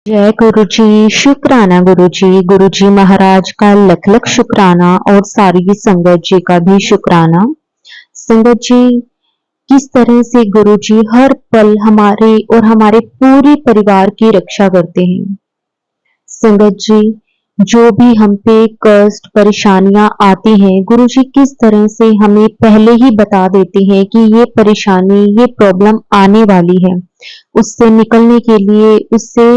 जय गुरु जी, शुक्राना गुरु जी। गुरु जी महाराज का लख लख शुक्राना और सारी संगत जी का भी शुक्राना। संगत जी, किस तरह से गुरु जी हर पल हमारे और हमारे पूरे परिवार की रक्षा करते हैं। संगत जी, जो भी हम पे कष्ट परेशानियां आती हैं, गुरु जी किस तरह से हमें पहले ही बता देते हैं कि ये परेशानी, ये प्रॉब्लम आने वाली है। उससे निकलने के लिए, उससे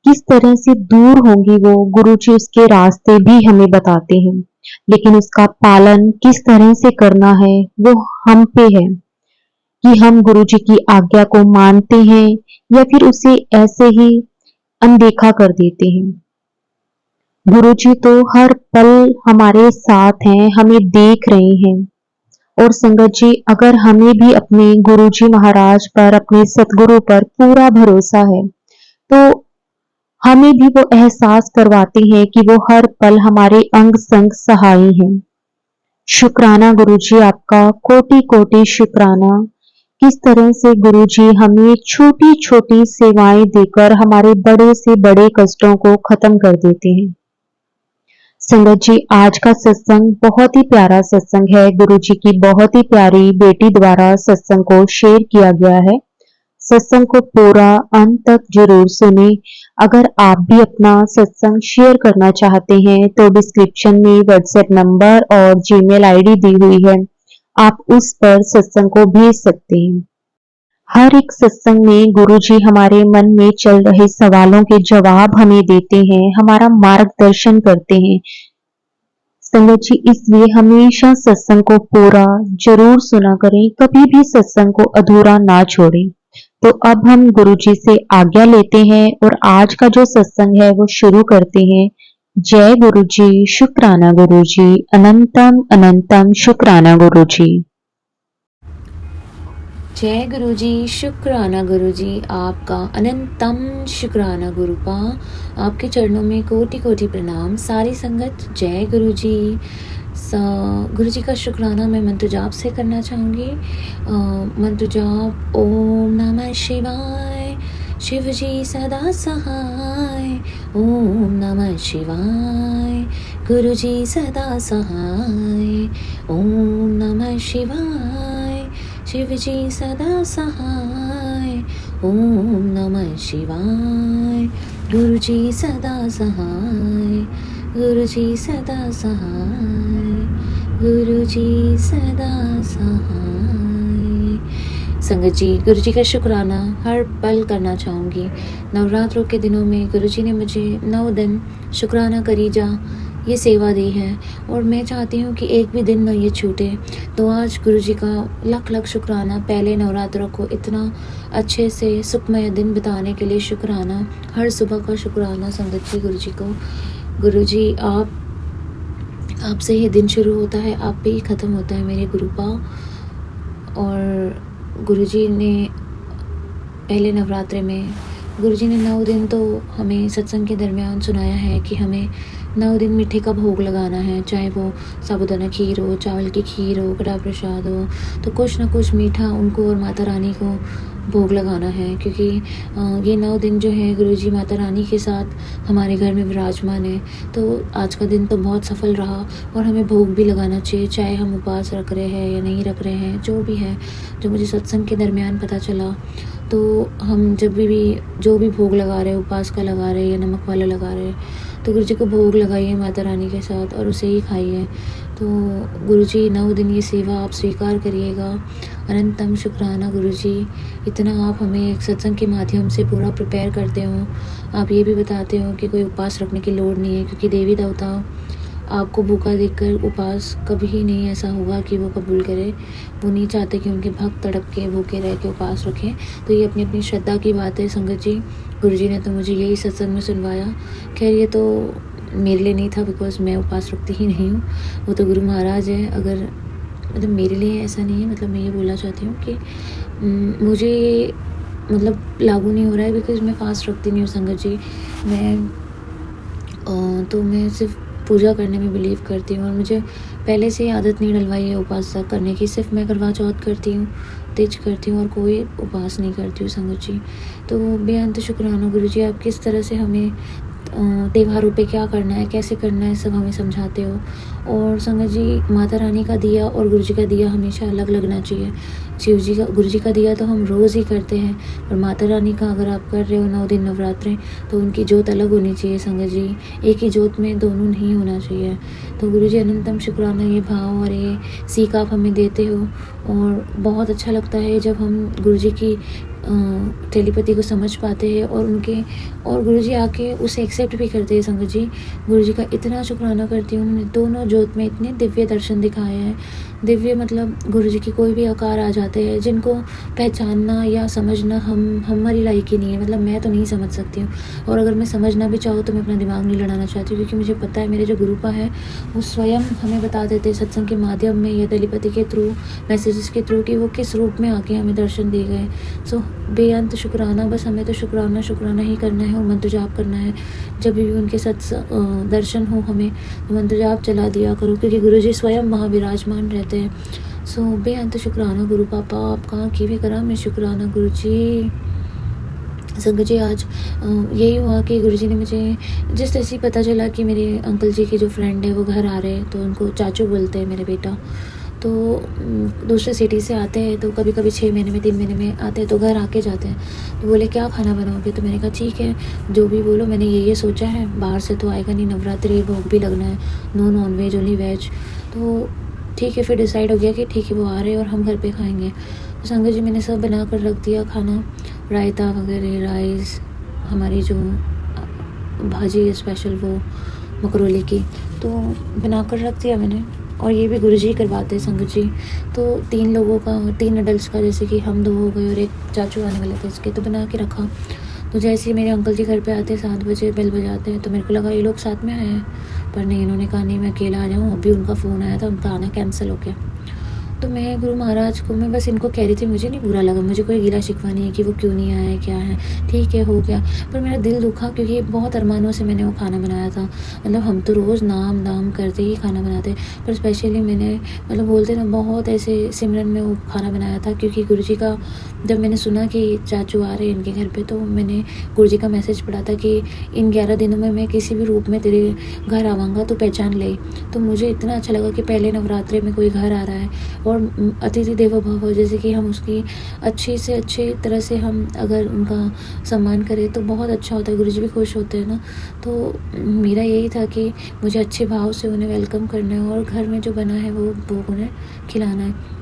किस तरह से दूर होंगी वो, गुरुजी उसके रास्ते भी हमें बताते हैं। लेकिन उसका पालन किस तरह से करना है वो हम पे है कि हम गुरुजी की आज्ञा को मानते हैं या फिर उसे ऐसे ही अनदेखा कर देते हैं। गुरुजी तो हर पल हमारे साथ हैं, हमें देख रहे हैं। और संगत जी, अगर हमें भी अपने गुरुजी महाराज पर, अपने सतगुरु पर पूरा भरोसा है, तो हमें भी वो एहसास करवाते हैं कि वो हर पल हमारे अंग संग सहाय हैं। शुक्राना गुरुजी, आपका कोटि कोटि शुक्राना। किस तरह से गुरुजी हमें छोटी छोटी सेवाएं देकर हमारे बड़े से बड़े कष्टों को खत्म कर देते हैं। संगत जी, आज का सत्संग बहुत ही प्यारा सत्संग है। गुरुजी की बहुत ही प्यारी बेटी द्वारा सत्संग को शेयर किया गया है। सत्संग को पूरा अंत तक जरूर सुने। अगर आप भी अपना सत्संग शेयर करना चाहते हैं तो डिस्क्रिप्शन में व्हाट्सएप नंबर और जीमेल आईडी दी हुई है, आप उस पर सत्संग को भेज सकते हैं। हर एक सत्संग में गुरुजी हमारे मन में चल रहे सवालों के जवाब हमें देते हैं, हमारा मार्गदर्शन करते हैं। संगत जी, इसलिए हमेशा सत्संग को पूरा जरूर सुना करें, कभी भी सत्संग को अधूरा ना छोड़ें। तो अब हम गुरुजी से आज्ञा लेते हैं और आज का जो सत्संग है वो शुरू करते हैं। जय गुरु जी, शुक्राना गुरु जी, अनंतम अनंतम शुक्राना गुरु जी। जय गुरु जी, शुक्राना गुरु जी, आपका अनंतम शुक्राना गुरुपा। आपके चरणों में कोटि कोटि प्रणाम। सारी संगत जय गुरु जी। गुरु जी का शुक्राना मैं मंत्र जाप से करना चाहूँगी। मंत्र जाप ओम नमः शिवाय, शिव जी सदा सहाय। ओम नमः शिवाय, गुरु जी सदा सहाय। ओम नमः शिवाय, शिव जी सदा सहाय। ओम नमः शिवाय, गुरु जी सदा सहाय। गुरु जी सदा सहाय, गुरु जी सदा सहाय। संगत जी, गुरु जी का शुक्राना हर पल करना चाहूँगी। नवरात्रों के दिनों में गुरु जी ने मुझे 9 दिन शुक्राना करी जा ये सेवा दी है और मैं चाहती हूँ कि एक भी दिन न ये छूटे। तो आज गुरु जी का लख लख शुक्राना। पहले नवरात्रों को इतना अच्छे से सुखमय दिन बिताने के लिए शुक्राना। हर सुबह का शुक्राना संगत जी गुरु जी को। गुरु जी, आपसे ही दिन शुरू होता है, आप पे ही ख़त्म होता है मेरे गुरुपा। और गुरु जी ने पहले नवरात्रे में गुरु जी ने 9 दिन तो हमें सत्संग के दरमियान सुनाया है कि हमें 9 दिन मीठे का भोग लगाना है, चाहे वो साबूदाना खीर हो, चावल की खीर हो, कड़ा प्रसाद हो, तो कुछ ना कुछ मीठा उनको और माता रानी को भोग लगाना है। क्योंकि ये 9 दिन जो है गुरु जी माता रानी के साथ हमारे घर में विराजमान है। तो आज का दिन तो बहुत सफल रहा और हमें भोग भी लगाना चाहिए, चाहे हम उपवास रख रहे हैं या नहीं रख रहे हैं। जो भी है, जो मुझे सत्संग के दरमियान पता चला, तो हम जब भी जो भी भोग लगा रहे हैं, उपवास का लगा रहे हैं या नमक वाला लगा रहे हैं, तो गुरु जी को भोग लगाइए माता रानी के साथ और उसे ही खाइए। तो गुरु जी 9 दिन ये सेवा आप स्वीकार करिएगा। अनंतम शुक्राना गुरु जी। इतना आप हमें एक सत्संग के माध्यम से पूरा प्रिपेयर करते हो। आप ये भी बताते हो कि कोई उपवास रखने की लोड़ नहीं है, क्योंकि देवी देवता आपको भूखा देखकर उपवास कभी नहीं ऐसा होगा कि वो कबूल करे। वो नहीं चाहते कि उनके भक्त तड़प के भूखे रह के उपवास रखें। तो ये अपनी अपनी श्रद्धा की बात है संगत जी। गुरु जी ने तो मुझे यही सत्संग में सुनवाया। खैर, ये तो मेरे लिए नहीं था, बिकॉज मैं उपवास रखती ही नहीं हूँ। वो तो गुरु महाराज है। अगर मतलब मेरे लिए ऐसा नहीं है, मतलब मैं ये बोलना चाहती हूँ कि मुझे ये मतलब लागू नहीं हो रहा है, बिकॉज मैं फास्ट रखती नहीं हूँ संगत जी। मैं सिर्फ पूजा करने में बिलीव करती हूँ और मुझे पहले से ही आदत नहीं डलवाई है उपासना करने की। सिर्फ मैं करवा चौथ करती हूँ, तीज करती हूँ और कोई उपवास नहीं करती हूँ संगत जी। तो बेअंत शुक्राना गुरु जी, आप किस तरह से हमें त्योहारों पे क्या करना है, कैसे करना है, सब हमें समझाते हो। और संगत जी, माता रानी का दिया और गुरु जी का दिया हमेशा अलग लगना चाहिए। शिव जी का, गुरु जी का दिया तो हम रोज़ ही करते हैं, और माता रानी का अगर आप कर रहे हो 9 दिन नवरात्रे, तो उनकी जोत अलग होनी चाहिए संगत जी। एक ही जोत में दोनों नहीं होना चाहिए। तो गुरु जी अनंतम शुक्राना, ये भाव और ये सीख आप हमें देते हो। और बहुत अच्छा लगता है जब हम गुरु जी की टेलीपैथी को समझ पाते हैं और गुरु जी आके उसे एक्सेप्ट भी करते हैं संगत जी। गुरु जी का इतना शुक्राना करती हूँ, उन्होंने दोनों जोत में इतने दिव्य दर्शन दिखाए हैं। दिव्य मतलब गुरु जी की कोई भी आकार आ जाते हैं जिनको पहचानना या समझना हमारी लायक ही नहीं है। मतलब मैं तो नहीं समझ सकती हूँ, और अगर मैं समझना भी चाहूँ तो मैं अपना दिमाग नहीं लड़ाना चाहती, क्योंकि मुझे पता है मेरे जो गुरुपा है वो स्वयं हमें बता देते हैं सत्संग के माध्यम में या टेलीपैथी के थ्रू, मैसेजेस के थ्रू, कि वो किस रूप में आके हमें दर्शन दे गए। सो बेअंत शुक्राना, बस हमें तो शुक्राना शुक्राना ही करना है और मंत्र जाप करना है। जब भी उनके दर्शन हो हमें, तो मंत्र जाप चला दिया करो, क्योंकि गुरु जी स्वयं वहाँ विराजमान रहते हैं। सो बेअंत शुक्राना गुरु पापा, आपका की भी करा मैं शुक्राना गुरु जी। संगत जी, आज यही हुआ कि गुरु जी ने मुझे जिस तरह से पता चला कि मेरे अंकल जी के जो फ्रेंड है वो घर आ रहे हैं, तो उनको चाचू बोलते हैं मेरे बेटा। तो दूसरे सिटी से आते हैं, तो कभी कभी 6 महीने में 3 महीने में आते हैं, तो घर आके जाते हैं। तो बोले क्या खाना बनाओगे, तो मैंने कहा ठीक है जो भी बोलो, मैंने ये सोचा है, बाहर से तो आएगा नहीं, नवरात्रि भोग भी लगना है, no non veg only veg. तो ठीक है, फिर डिसाइड हो गया कि ठीक है वो आ रहे हैं और हम घर पे खाएंगे। तो संगत जी, मैंने सब बना कर रख दिया खाना, रायता वगैरह, राइस, हमारी जो भाजी है स्पेशल वो मकरोली की, तो बना कर रख दिया मैंने। और ये भी गुरु जी करवाते हैं संगत जी। तो 3 लोगों का, 3 एडल्ट्स का, जैसे कि हम 2 हो गए और एक चाचू आने वाले थे इसके, तो बना के रखा। तो जैसे ही मेरे अंकल जी घर पे आते 7 बजे बेल बजाते हैं, तो मेरे को लगा ये लोग साथ में आए हैं, पर नहीं, इन्होंने कहा नहीं मैं अकेला आ जाऊँ। अभी उनका फ़ोन आया था, उनका आना कैंसिल हो गया। तो मैं गुरु महाराज को, मैं बस इनको कह रही थी, मुझे नहीं बुरा लगा, मुझे कोई गिला शिकवा नहीं है कि वो क्यों नहीं आए, क्या है, ठीक है हो गया। पर मेरा दिल दुखा, क्योंकि बहुत अरमानों से मैंने वो खाना बनाया था। मतलब हम तो रोज़ नाम दाम करते ही खाना बनाते, पर स्पेशली मैंने, मतलब बोलते ना, बहुत ऐसे सिमरन में वो खाना बनाया था। क्योंकि गुरु जी का, जब मैंने सुना कि चाचू आ रहे हैं इनके घर पे, तो मैंने गुरु जी का मैसेज पढ़ा था कि इन 11 दिनों में मैं किसी भी रूप में तेरे घर आवाऊँगा तो पहचान ले। तो मुझे इतना अच्छा लगा कि पहले नवरात्रे में कोई घर आ रहा है, और अतिथि देवो भव, जैसे कि हम उसकी अच्छी से अच्छी तरह से हम अगर उनका सम्मान करें तो बहुत अच्छा होता है, गुरु जी भी खुश होते हैं ना। तो मेरा यही था कि मुझे अच्छे भाव से उन्हें वेलकम करना है, और घर में जो बना है वो भोग उन्हें खिलाना है।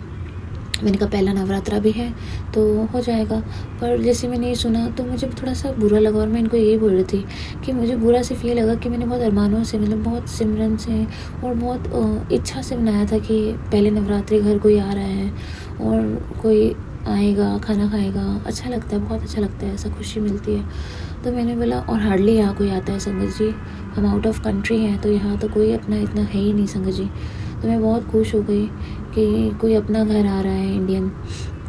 मैंने कहा पहला नवरात्रा भी है तो हो जाएगा। पर जैसे मैंने ये सुना तो मुझे थोड़ा सा बुरा लगा, और मैं इनको यही बोल रही थी कि मुझे बुरा सिर्फ ये लगा कि मैंने बहुत अरमानों से, मतलब बहुत सिमरन से और बहुत इच्छा से बनाया था कि पहले नवरात्रि घर कोई आ रहा है और कोई आएगा, खाना खाएगा, अच्छा लगता है, बहुत अच्छा लगता है, ऐसा खुशी मिलती है। तो मैंने बोला, और हार्डली यहाँ कोई आता है संगत जी, हम आउट ऑफ कंट्री हैं, तो यहाँ तो कोई अपना इतना है ही नहीं संगत जी। तो मैं बहुत खुश हो गई कि कोई अपना घर आ रहा है इंडियन।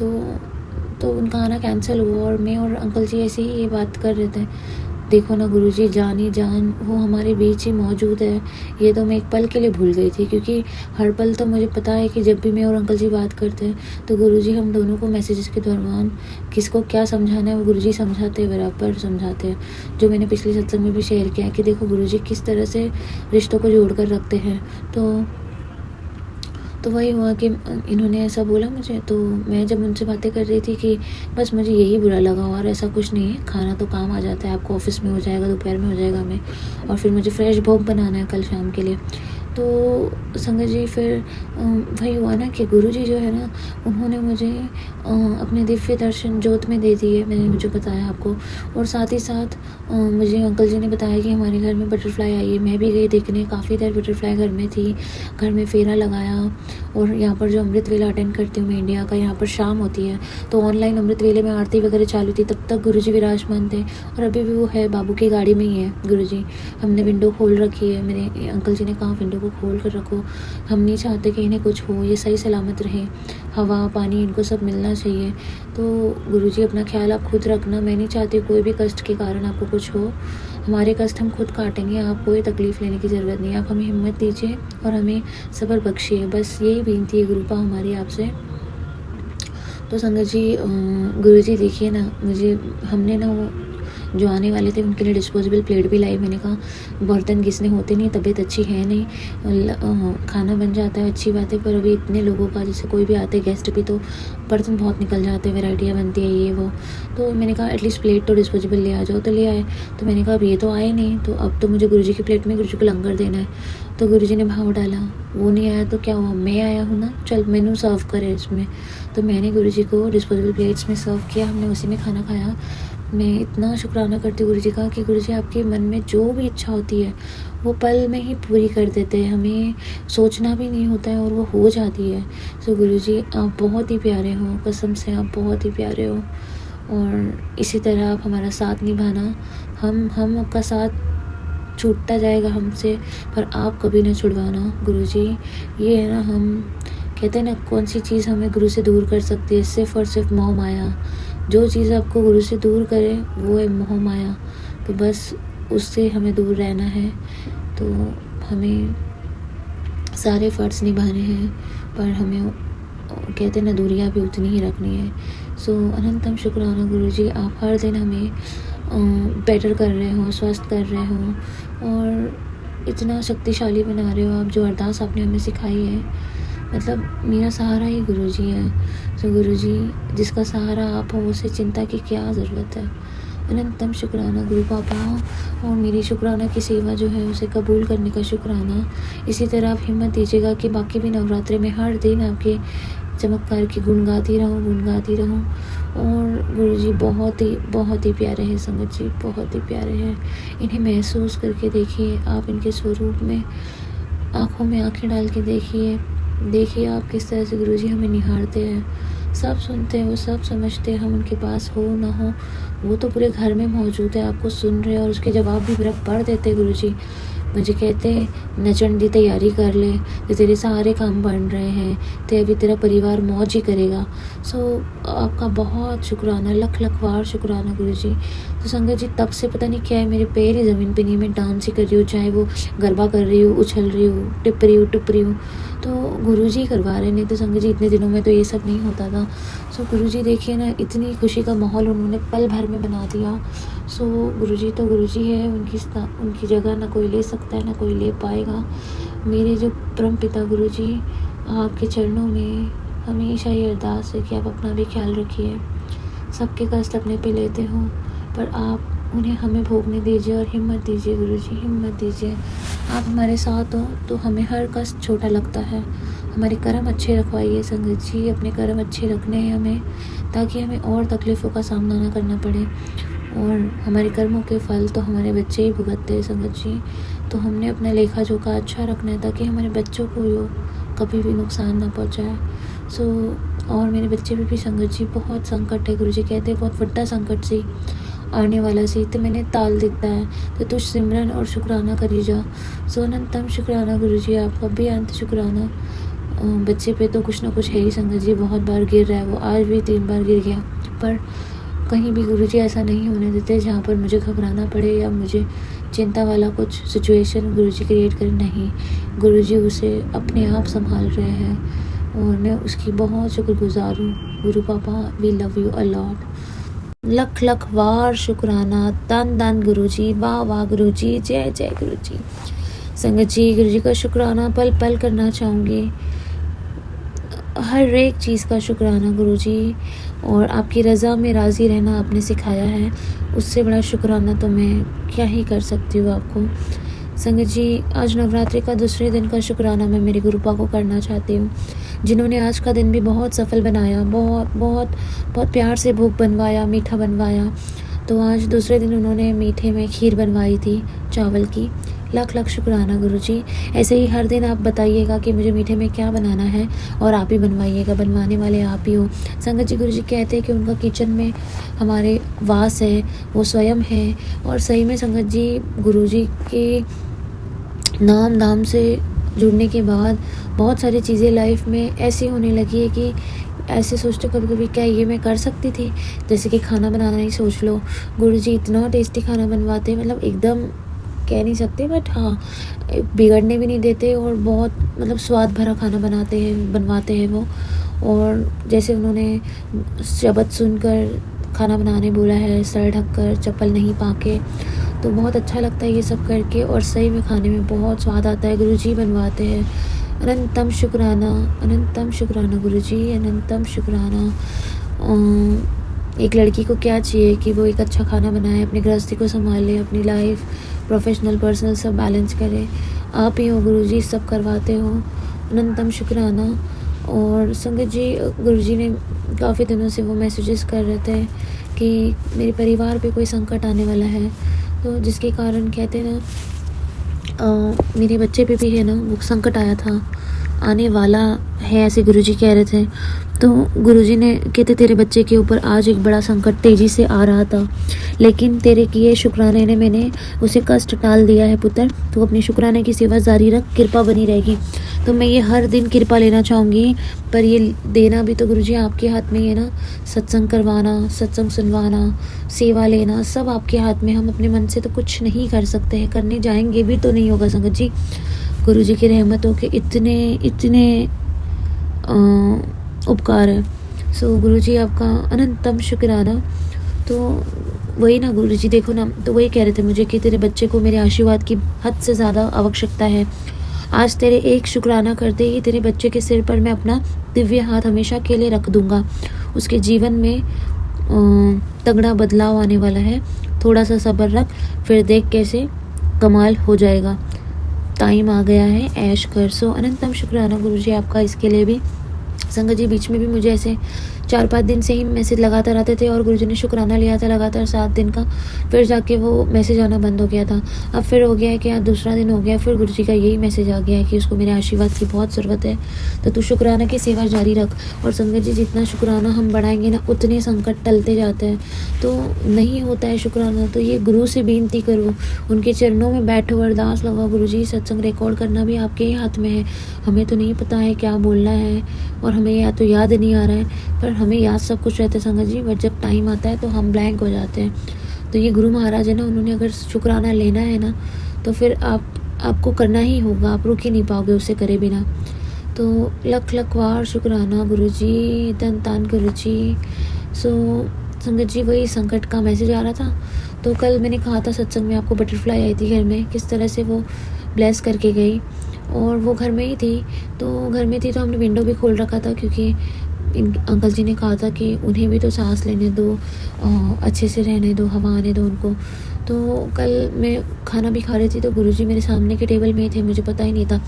तो उनका आना कैंसिल हुआ, और मैं और अंकल जी ऐसे ही ये बात कर रहे थे, देखो ना गुरुजी, जान ही जान वो हमारे बीच ही मौजूद है। ये तो मैं एक पल के लिए भूल गई थी, क्योंकि हर पल तो मुझे पता है कि जब भी मैं और अंकल जी बात करते हैं तो गुरुजी हम दोनों को मैसेजेस के दौरान किसको क्या समझाना है वो गुरुजी समझाते हैं, बराबर समझाते हैं। जो मैंने पिछले सत्संग में भी शेयर किया है कि देखो गुरुजी किस तरह से रिश्तों को जोड़ कर रखते हैं। तो वही हुआ कि इन्होंने ऐसा बोला मुझे, तो मैं जब उनसे बातें कर रही थी कि बस मुझे यही बुरा लगा, और ऐसा कुछ नहीं है, खाना तो काम आ जाता है, आपको ऑफिस में हो जाएगा, दोपहर में हो जाएगा हमें, और फिर मुझे फ्रेश भोग बनाना है कल शाम के लिए। तो संगत जी फिर वही हुआ ना कि गुरुजी जो है ना, उन्होंने मुझे अपने दिव्य दर्शन जोत में दे दिए, मैंने मुझे बताया आपको। और साथ ही साथ मुझे अंकल जी ने बताया कि हमारे घर में बटरफ्लाई आई है। मैं भी गई देखने, काफ़ी देर बटरफ्लाई घर में थी, घर में फेरा लगाया। और यहाँ पर जो अमृत वेला अटेंड करती हूँ मैं इंडिया का, यहाँ पर शाम होती है, तो ऑनलाइन अमृत वेले में आरती वगैरह चालू थी, तब तक गुरुजी विराजमान थे। और अभी भी वो है, बाबू की गाड़ी में ही है गुरुजी। हमने विंडो खोल रखी है, मेरे अंकल जी ने कहा विंडो को खोल कर रखो। हम नहीं चाहते कि इन्हें कुछ हो, ये सही सलामत रहें, हवा पानी इनको सब मिलना चाहिए। तो गुरुजी अपना ख्याल आप खुद रखना। मैं नहीं चाहती कोई भी कष्ट के कारण आपको कुछ हो। हमारे कष्ट हम खुद काटेंगे, आप कोई तकलीफ़ लेने की ज़रूरत नहीं है। आप हमें हिम्मत दीजिए और हमें सब्र बख्शिए, बस यही विनती है गुरुपा हमारी आपसे। तो संगत जी गुरुजी देखिए ना, मुझे हमने ना वो जो आने वाले थे उनके लिए डिस्पोजेबल प्लेट भी लाई। मैंने कहा बर्तन घिसने होते नहीं, तबीयत अच्छी है नहीं, खाना बन जाता है अच्छी बात है, पर अभी इतने लोगों का जैसे कोई भी आते गेस्ट भी तो बर्तन बहुत निकल जाते हैं, वैरायटियाँ बनती है ये वो। तो मैंने कहा एटलीस्ट प्लेट तो डिस्पोजेबल ले आ जाओ, तो ले आए। तो मैंने कहा अब ये तो आए नहीं, तो अब तो मुझे गुरुजी की प्लेट में गुरुजी को लंगर देना है। तो गुरुजी ने भाव डाला, वो नहीं आया तो क्या हुआ, मैं आया हूँ ना, चल मैनू सर्व करे इसमें। तो मैंने गुरुजी को डिस्पोजेबल प्लेट्स में सर्व किया, हमने उसी में खाना खाया। मैं इतना शुक्राना करती हूँ गुरुजी का कि गुरुजी आपके मन में जो भी इच्छा होती है वो पल में ही पूरी कर देते हैं, हमें सोचना भी नहीं होता है और वो हो जाती है। सो गुरुजी आप बहुत ही प्यारे हो, कसम से आप बहुत ही प्यारे हो, और इसी तरह आप हमारा साथ निभाना। हम आपका साथ छूटता जाएगा हमसे, पर आप कभी ना छुड़वाना गुरुजी। ये है ना, हम कहते हैं ना, कौन सी चीज़ हमें गुरु से दूर कर सकती है, सिर्फ और सिर्फ मोह माया। जो चीज़ आपको गुरु से दूर करे वो है मोह माया, तो बस उससे हमें दूर रहना है। तो हमें सारे फ़र्ज़ निभाने हैं, पर हमें कहते हैं ना दूरियां भी उतनी ही रखनी है। सो अनंतम शुक्राना गुरुजी, आप हर दिन हमें बेटर कर रहे हो, स्वस्थ कर रहे हो, और इतना शक्तिशाली बना रहे हो आप। जो अरदास आपने हमें सिखाई है, मतलब मेरा सहारा ही गुरुजी है। तो गुरुजी जिसका सहारा आप हो, उसे चिंता की क्या ज़रूरत है। अनंतम शुक्राना गुरु पापा, और मेरी शुक्राना की सेवा जो है उसे कबूल करने का शुक्राना। इसी तरह आप हिम्मत दीजिएगा कि बाकी भी नवरात्रे में हर दिन आपके चमत्कार की गुण गाती रहूं। और गुरुजी बहुत ही प्यारे हैं संगत जी, बहुत ही प्यारे हैं। इन्हें महसूस करके देखिए आप, इनके स्वरूप में आँखों में आँखें डाल के देखिए आप किस तरह से गुरुजी हमें निहारते हैं। सब सुनते हैं, वो सब समझते हैं, हम उनके पास हो ना हो वो तो पूरे घर में मौजूद है, आपको सुन रहे हैं, और उसके जवाब भी मेरा पढ़ देते गुरुजी। मुझे कहते नचन दी तैयारी कर ले, तो तेरे सारे काम बन रहे हैं, तो अभी तेरा परिवार मौज ही करेगा। सो आपका बहुत शुक्राना, लख बार शुक्राना गुरुजी। तो संगत जी तब से पता नहीं क्या है, मेरे पैर ही ज़मीन पे नहीं, मैं डांस ही कर रही हूँ, चाहे वो गरबा कर रही हूँ, उछल रही हूँ, टुप रही हूँ, तो गुरुजी करवा रहे। नहीं तो संगत जी इतने दिनों में तो ये सब नहीं होता था। सो गुरुजी देखिए ना, इतनी खुशी का माहौल उन्होंने पल भर में बना दिया। सो गुरुजी तो गुरुजी है, उनकी जगह ना कोई ले सकता है, ना कोई ले पाएगा। मेरे जो परम पिता गुरुजी, आपके चरणों में हमेशा ये अरदास है कि आप अपना भी ख्याल रखिए। सबके कष्ट अपने पे लेते हो, पर आप उन्हें हमें भोगने दीजिए और हिम्मत दीजिए गुरुजी, हिम्मत दीजिए। आप हमारे साथ हो तो हमें हर कष्ट छोटा लगता है। हमारे कर्म अच्छे रखवाइए संगत जी, अपने कर्म अच्छे रखने हैं हमें, ताकि हमें और तकलीफ़ों का सामना ना करना पड़े। और हमारे कर्मों के फल तो हमारे बच्चे ही भुगतते हैं संगत जी। तो हमने अपना लेखा जोखा अच्छा रखना है, ताकि हमारे बच्चों को कभी भी नुकसान ना पहुँचाए। सो और मेरे बच्चे भी संगत जी बहुत संकट है, गुरुजी कहते हैं बहुत बड़ा संकट सी आने वाला सी, तो मैंने ताल दिता है, तो तुझ सिमरन और शुक्राना करी जा। सो अनंतम शुक्राना गुरुजी, आपका भी अंत शुक्राना। बच्चे पे तो कुछ ना कुछ है ही संगत जी, बहुत बार गिर रहा है वो, आज भी 3 बार गिर गया, पर कहीं भी गुरुजी ऐसा नहीं होने देते जहाँ पर मुझे घबराना पड़े या मुझे चिंता वाला कुछ सिचुएशन गुरुजी क्रिएट करे। नहीं, गुरुजी उसे अपने आप संभाल रहे हैं, और मैं उसकी बहुत शुक्रगुजार हूँ। गुरु पापा we love you a lot. लख वार शुक्राना, तन गुरुजी, वाह गुरुजी, जय जय गुरुजी। संगत जी गुरुजी का शुक्राना पल पल करना चाहूँगी, हर एक चीज़ का शुक्राना गुरुजी, और आपकी रज़ा में राज़ी रहना आपने सिखाया है, उससे बड़ा शुक्राना तो मैं क्या ही कर सकती हूँ आपको। संगत जी आज नवरात्रि का दूसरे दिन का शुक्राना मैं मेरे गुरुपा को करना चाहती हूँ, जिन्होंने आज का दिन भी बहुत सफल बनाया, बहुत प्यार से भोग बनवाया, मीठा बनवाया। तो आज दूसरे दिन उन्होंने मीठे में खीर बनवाई थी चावल की। लख शुक्राना गुरुजी। ऐसे ही हर दिन आप बताइएगा कि मुझे मीठे में क्या बनाना है, और आप ही बनवाइएगा, बनवाने वाले आप ही हो। संगत जी गुरुजी कहते हैं कि उनका किचन में हमारे वास है, वो स्वयं है, और सही में संगत जी गुरुजी के नाम से जुड़ने के बाद बहुत सारी चीज़ें लाइफ में ऐसी होने लगी है कि ऐसे सोचते कभी-कभी क्या ये मैं कर सकती थी? जैसे कि खाना बनाना ही सोच लो, गुरुजी इतना टेस्टी खाना बनवाते हैं, मतलब एकदम कह नहीं सकते, बट हाँ, बिगड़ने भी नहीं देते और बहुत मतलब स्वाद भरा खाना बनवाते हैं वो। और जैसे उन्होंने शब्द सुनकर खाना बनाने बोला है, सर ढककर, चप्पल नहीं पाके, तो बहुत अच्छा लगता है ये सब करके और सही में खाने में बहुत स्वाद आता है। गुरुजी बनवाते हैं। अनंतम शुक्राना गुरुजी, अनंतम शुक्राना। एक लड़की को क्या चाहिए कि वो एक अच्छा खाना बनाए, अपनी गृहस्थी को संभाले, अपनी लाइफ प्रोफेशनल पर्सनल सब बैलेंस करे। आप ही हो गुरुजी, सब करवाते हो। अनंतम शुक्राना। और संगत जी, गुरुजी ने काफ़ी दिनों से वो मैसेजेस कर रहे थे कि मेरे परिवार पे कोई संकट आने वाला है, तो जिसके कारण कहते ना मेरे बच्चे पे भी है ना वो संकट आया था, आने वाला है, ऐसे गुरुजी कह रहे थे। तो गुरुजी ने कहते तेरे बच्चे के ऊपर आज एक बड़ा संकट तेज़ी से आ रहा था, लेकिन तेरे किए शुक्राने ने मैंने उसे कष्ट टाल दिया है पुत्र। तो अपनी शुक्राने की सेवा जारी रख, कृपा बनी रहेगी। तो मैं ये हर दिन कृपा लेना चाहूँगी, पर ये देना भी तो गुरुजी आपके हाथ में ही है ना। सत्संग करवाना, सत्संग सुनवाना, सेवा लेना, सब आपके हाथ में। हम अपने मन से तो कुछ नहीं कर सकते हैं, करने जाएंगे भी तो नहीं होगा संगत जी। गुरुजी की रहमतों के इतने इतने उपकार है। सो गुरुजी आपका अनंतम शुक्राना। तो वही ना गुरुजी, देखो ना, तो वही कह रहे थे मुझे कि तेरे बच्चे को मेरे आशीर्वाद की हद से ज़्यादा आवश्यकता है। आज तेरे एक शुक्राना करते ही तेरे बच्चे के सिर पर मैं अपना दिव्य हाथ हमेशा के लिए रख दूंगा। उसके जीवन में तगड़ा बदलाव आने वाला है। थोड़ा सा सब्र रख, फिर देख कैसे कमाल हो जाएगा। टाइम आ गया है, ऐश कर। सो अनंतम शुक्राना गुरुजी आपका इसके लिए भी। संगत जी, बीच में भी मुझे ऐसे 4-5 दिन से ही मैसेज लगातार आते थे और गुरुजी ने शुक्राना लिया था लगातार 7 दिन का, फिर जाके वो मैसेज आना बंद हो गया था। अब फिर हो गया है कि आज दूसरा दिन हो गया, फिर गुरुजी का यही मैसेज आ गया है कि उसको मेरे आशीर्वाद की बहुत ज़रूरत है, तो तू शुक्राना की सेवा जारी रख। और संगत जी, जितना शुक्राना हम बढ़ाएंगे ना, उतने संकट टलते जाते हैं। तो नहीं होता है शुक्राना, तो ये गुरु से बेनती करो, उनके चरणों में बैठो, अरदास लगाओ। गुरुजी, सत्संग रिकॉर्ड करना भी आपके ही हाथ में है। हमें तो नहीं पता है क्या बोलना है और हमें या तो याद नहीं आ रहा है, पर हमें याद सब कुछ रहता है संगत जी, बट जब टाइम आता है तो हम ब्लैंक हो जाते हैं। तो ये गुरु महाराज है ना, उन्होंने अगर शुक्राना लेना है ना, तो फिर आपको करना ही होगा, आप रुक ही नहीं पाओगे उसे करे बिना। तो लख लख वार शुक्राना गुरुजी, धन तान गुरुजी। सो संगत जी, वही संकट का मैसेज आ रहा था। तो कल मैंने कहा था सत्संग में आपको, बटरफ्लाई आई थी घर में, किस तरह से वो ब्लेस करके गई। और वो घर में ही थी, तो घर में थी तो हमने विंडो भी खोल रखा था, क्योंकि इन अंकल जी ने कहा था कि उन्हें भी तो सांस लेने दो, अच्छे से रहने दो, हवा आने दो उनको। तो कल मैं खाना भी खा रही थी, तो गुरुजी मेरे सामने के टेबल में ही थे, मुझे पता ही नहीं था।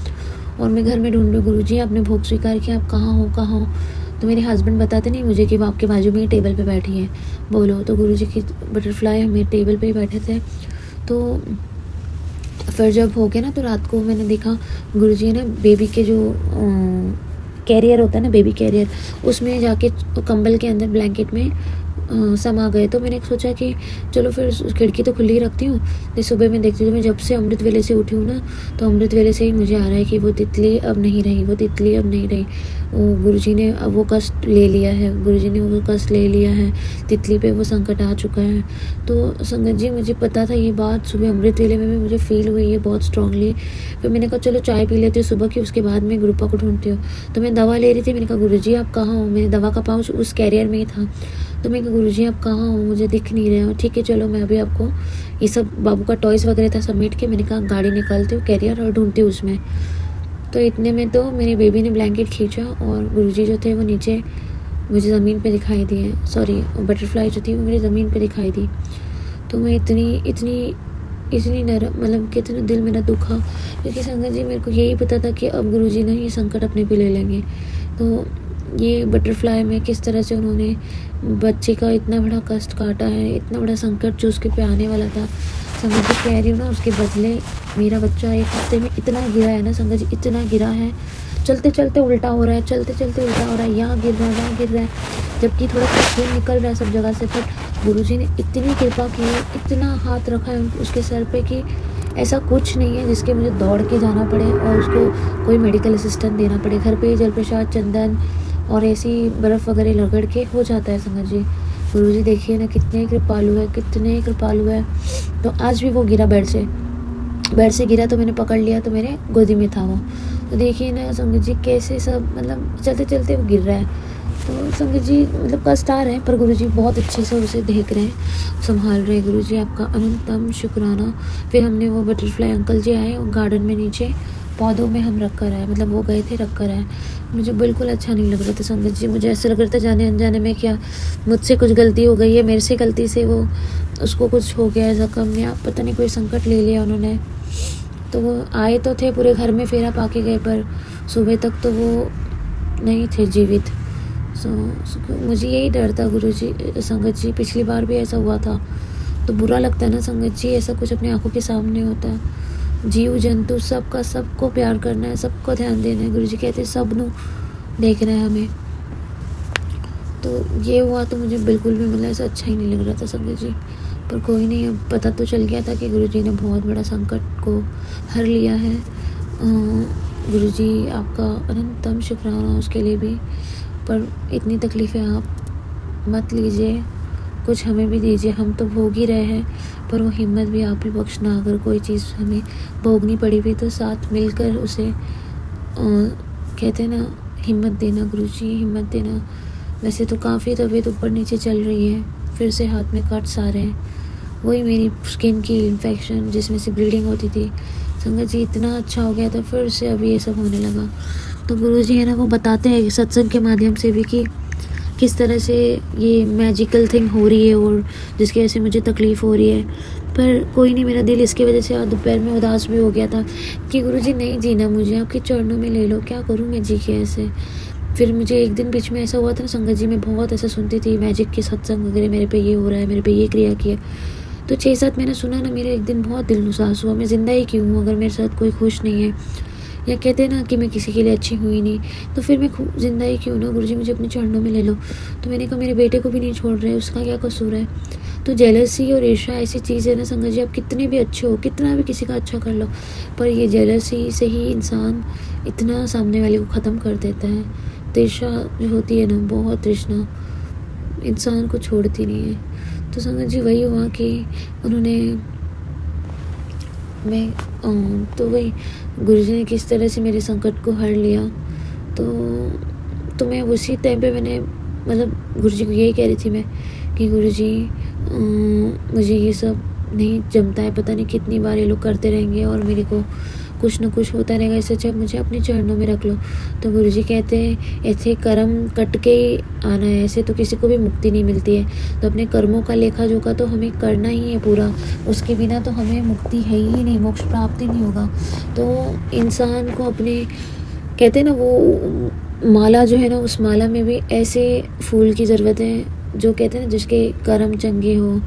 और मैं घर में ढूंढ रही हूँ, गुरुजी आपने भोग स्वीकार किया, आप कहाँ हो कहाँ हो। तो मेरे हस्बैंड बताते नहीं मुझे कि वो आपके बाजू में ही टेबल पे बैठी हैं, बोलो। तो गुरुजी की बटरफ्लाई हमें टेबल पे ही बैठे थे। तो फिर जब हो गया ना, तो रात को मैंने देखा गुरुजी ने बेबी के जो कैरियर होता है ना, बेबी कैरियर, उसमें जाके कंबल के अंदर ब्लैंकेट में समा गए। तो मैंने सोचा कि चलो फिर खिड़की तो खुली रखती हूँ। तो सुबह मैं देखती हूँ, मैं जब से अमृत वेले से उठी हूँ ना, तो अमृत वेले से ही मुझे आ रहा है कि वो तितली अब नहीं रही, वो तितली अब नहीं रही। गुरुजी ने अब वो कष्ट ले लिया है, गुरुजी ने वो कष्ट ले लिया है, तितली पे वो संकट आ चुका है। तो संगत जी, मुझे पता था ये बात, सुबह अमृत वेले में भी मुझे फील हुई है बहुत स्ट्रांगली। फिर मैंने कहा चलो चाय पी लेती हूँ सुबह की, उसके बाद मैं गुरुपा को ढूंढती हूँ। तो मैं दवा ले रही थी, मैंने कहा गुरुजी आप कहाँ हो। मेरे दवा का पाउच उस कैरियर में ही था। तो मैं कहा गुरुजी आप कहाँ हो, मुझे दिख नहीं रहे हो। ठीक है चलो, मैं अभी आपको ये सब बाबू का टॉयज़ वगैरह था समेट के, मैंने कहा गाड़ी निकालती हूँ कैरियर और ढूंढती हूँ उसमें। तो इतने में तो मेरी बेबी ने ब्लैंकेट खींचा और गुरुजी जो थे वो नीचे मुझे ज़मीन पे दिखाई दिए, सॉरी बटरफ्लाई जो थी वो मेरी ज़मीन पे दिखाई दी। तो मैं इतनी नरम, मतलब कितना दिल मेरा दुखा, क्योंकि संगत जी मेरे को यही पता था कि अब गुरुजी ना ये संकट अपने पे ले लेंगे। तो ये बटरफ्लाई में किस तरह से उन्होंने बच्चे का इतना बड़ा कष्ट काटा है, इतना बड़ा संकट जो उसके पे आने वाला था। संगत जी कह रही हूँ ना, उसके बदले मेरा बच्चा 1 हफ्ते में इतना गिरा है ना संगत जी, इतना गिरा है, चलते चलते उल्टा हो रहा है, चलते चलते उल्टा हो रहा है, यहाँ गिर रहा है वहाँ गिर रहा है, जबकि थोड़ा खून निकल रहा है सब जगह से। पर गुरुजी ने इतनी कृपा की है, इतना हाथ रखा है उसके सर पे कि ऐसा कुछ नहीं है जिसके मुझे दौड़ के जाना पड़े और उसको कोई मेडिकल असिस्टेंट देना पड़े। घर पे ही जल प्रसाद, चंदन और ऐसी बर्फ़ वगैरह रगड़ के हो जाता है संगत जी। गुरुजी देखिए ना कितने कृपालु है, कितने कृपालु है। तो आज भी वो गिरा बेड से गिरा तो मैंने पकड़ लिया, तो मेरे गोदी में था वो। तो देखिए ना संगत जी कैसे सब मतलब चलते चलते वो गिर रहा है। तो संगत जी मतलब कष्ट आ रहे हैं, पर गुरुजी बहुत अच्छे से उसे देख रहे हैं, संभाल रहे हैं। गुरुजी आपका अनंतम शुक्राना। फिर हमने वो बटरफ्लाई अंकल जी आए और गार्डन में नीचे पौधों में हम रख कर आए, मतलब वो गए थे रख कर आए। मुझे बिल्कुल अच्छा नहीं लग रहा था संगत जी। मुझे ऐसा लग रहा था जाने अनजाने में क्या मुझसे कुछ गलती हो गई है, मेरे से गलती से वो उसको कुछ हो गया है ज़ख्म, या पता नहीं कोई संकट ले लिया उन्होंने। तो वो आए तो थे, पूरे घर में फेरा पाके गए, पर सुबह तक तो वो नहीं थे जीवित। मुझे यही डर था गुरुजी संगत जी। पिछली बार भी ऐसा हुआ था, तो बुरा लगता है ना संगत जी, ऐसा कुछ अपनी आंखों के सामने होता है। जीव जंतु सबका सबको प्यार करना है, सबको ध्यान देना है। गुरुजी कहते सब नू देखना है हमें। तो ये हुआ तो मुझे बिल्कुल भी मतलब ऐसा अच्छा ही नहीं लग रहा था संगत जी। पर कोई नहीं, अब पता तो चल गया था कि गुरुजी ने बहुत बड़ा संकट को हर लिया है। गुरुजी आपका अनंतम शुक्राना उसके लिए भी। पर इतनी तकलीफ़ें आप मत लीजिए, कुछ हमें भी दीजिए, हम तो भोग ही रहे हैं, पर वो हिम्मत भी आप ही बख्शना। अगर कोई चीज़ हमें भोगनी पड़ी भी तो साथ मिलकर उसे कहते ना हिम्मत देना गुरुजी, हिम्मत देना। वैसे तो काफ़ी तबीयत ऊपर नीचे चल रही है, फिर से हाथ में कट्स आ रहे हैं, वही मेरी स्किन की इन्फेक्शन जिसमें से ब्लीडिंग होती थी संगत जी। इतना अच्छा हो गया था, फिर से अभी ये सब होने लगा। तो गुरुजी है ना वो बताते हैं सत्संग के माध्यम से भी कि किस तरह से ये मैजिकल थिंग हो रही है और जिसकी वजह से मुझे तकलीफ़ हो रही है। पर कोई नहीं, मेरा दिल इसकी वजह से आज दोपहर में उदास भी हो गया था कि गुरुजी नहीं जीना, मुझे आपके चरणों में ले लो, क्या करूँ मैं जी के ऐसे। फिर मुझे एक दिन बीच में ऐसा हुआ था ना संगत जी, मैं बहुत ऐसा सुनती थी मैजिक के सत्संग वगैरह, मेरे पे ये हो रहा है, मेरे पे ये क्रिया किया। तो 6-7 महीने सुना ना, मेरे एक दिन बहुत दिल उदास हुआ, मैं ज़िंदा ही क्यों हूँ अगर मेरे साथ कोई खुश नहीं है, या कहते हैं ना कि मैं किसी के लिए अच्छी हुई नहीं, तो फिर मैं ज़िंदा ही क्यों ना। गुरुजी मुझे अपने चरणों में ले लो। तो मैंने कहा मेरे बेटे को भी नहीं छोड़ रहे, उसका क्या कसूर है। तो जेलसी और ईर्ष्या ऐसी चीज़ है ना संगत जी, आप कितने भी अच्छे हो, कितना भी किसी का अच्छा कर लो, पर ये जेलसी से ही इंसान इतना सामने वाले को ख़त्म कर देता है। तृष्णा जो होती है ना, बहुत तृष्णा इंसान को छोड़ती नहीं है। तो संगत जी वही हुआ कि उन्होंने तो वही गुरुजी ने किस तरह से मेरे संकट को हर लिया। तो मैं उसी टाइम पे मैंने मतलब गुरुजी को यही कह रही थी मैं कि गुरुजी मुझे ये सब नहीं जमता है, पता नहीं कितनी बार ये लोग करते रहेंगे और मेरे को कुछ ना कुछ होता रहेगा, इससे अच्छा मुझे अपने चरणों में रख लो। तो गुरुजी कहते हैं ऐसे कर्म कट के ही आना है, ऐसे तो किसी को भी मुक्ति नहीं मिलती है। तो अपने कर्मों का लेखा जोखा तो हमें करना ही है पूरा, उसके बिना तो हमें मुक्ति है ही नहीं, मोक्ष प्राप्ति नहीं होगा। तो इंसान को अपने कहते हैं ना वो माला जो है ना, उस माला में भी ऐसे फूल की ज़रूरत है जो कहते हैं ना जिसके कर्म चंगे हो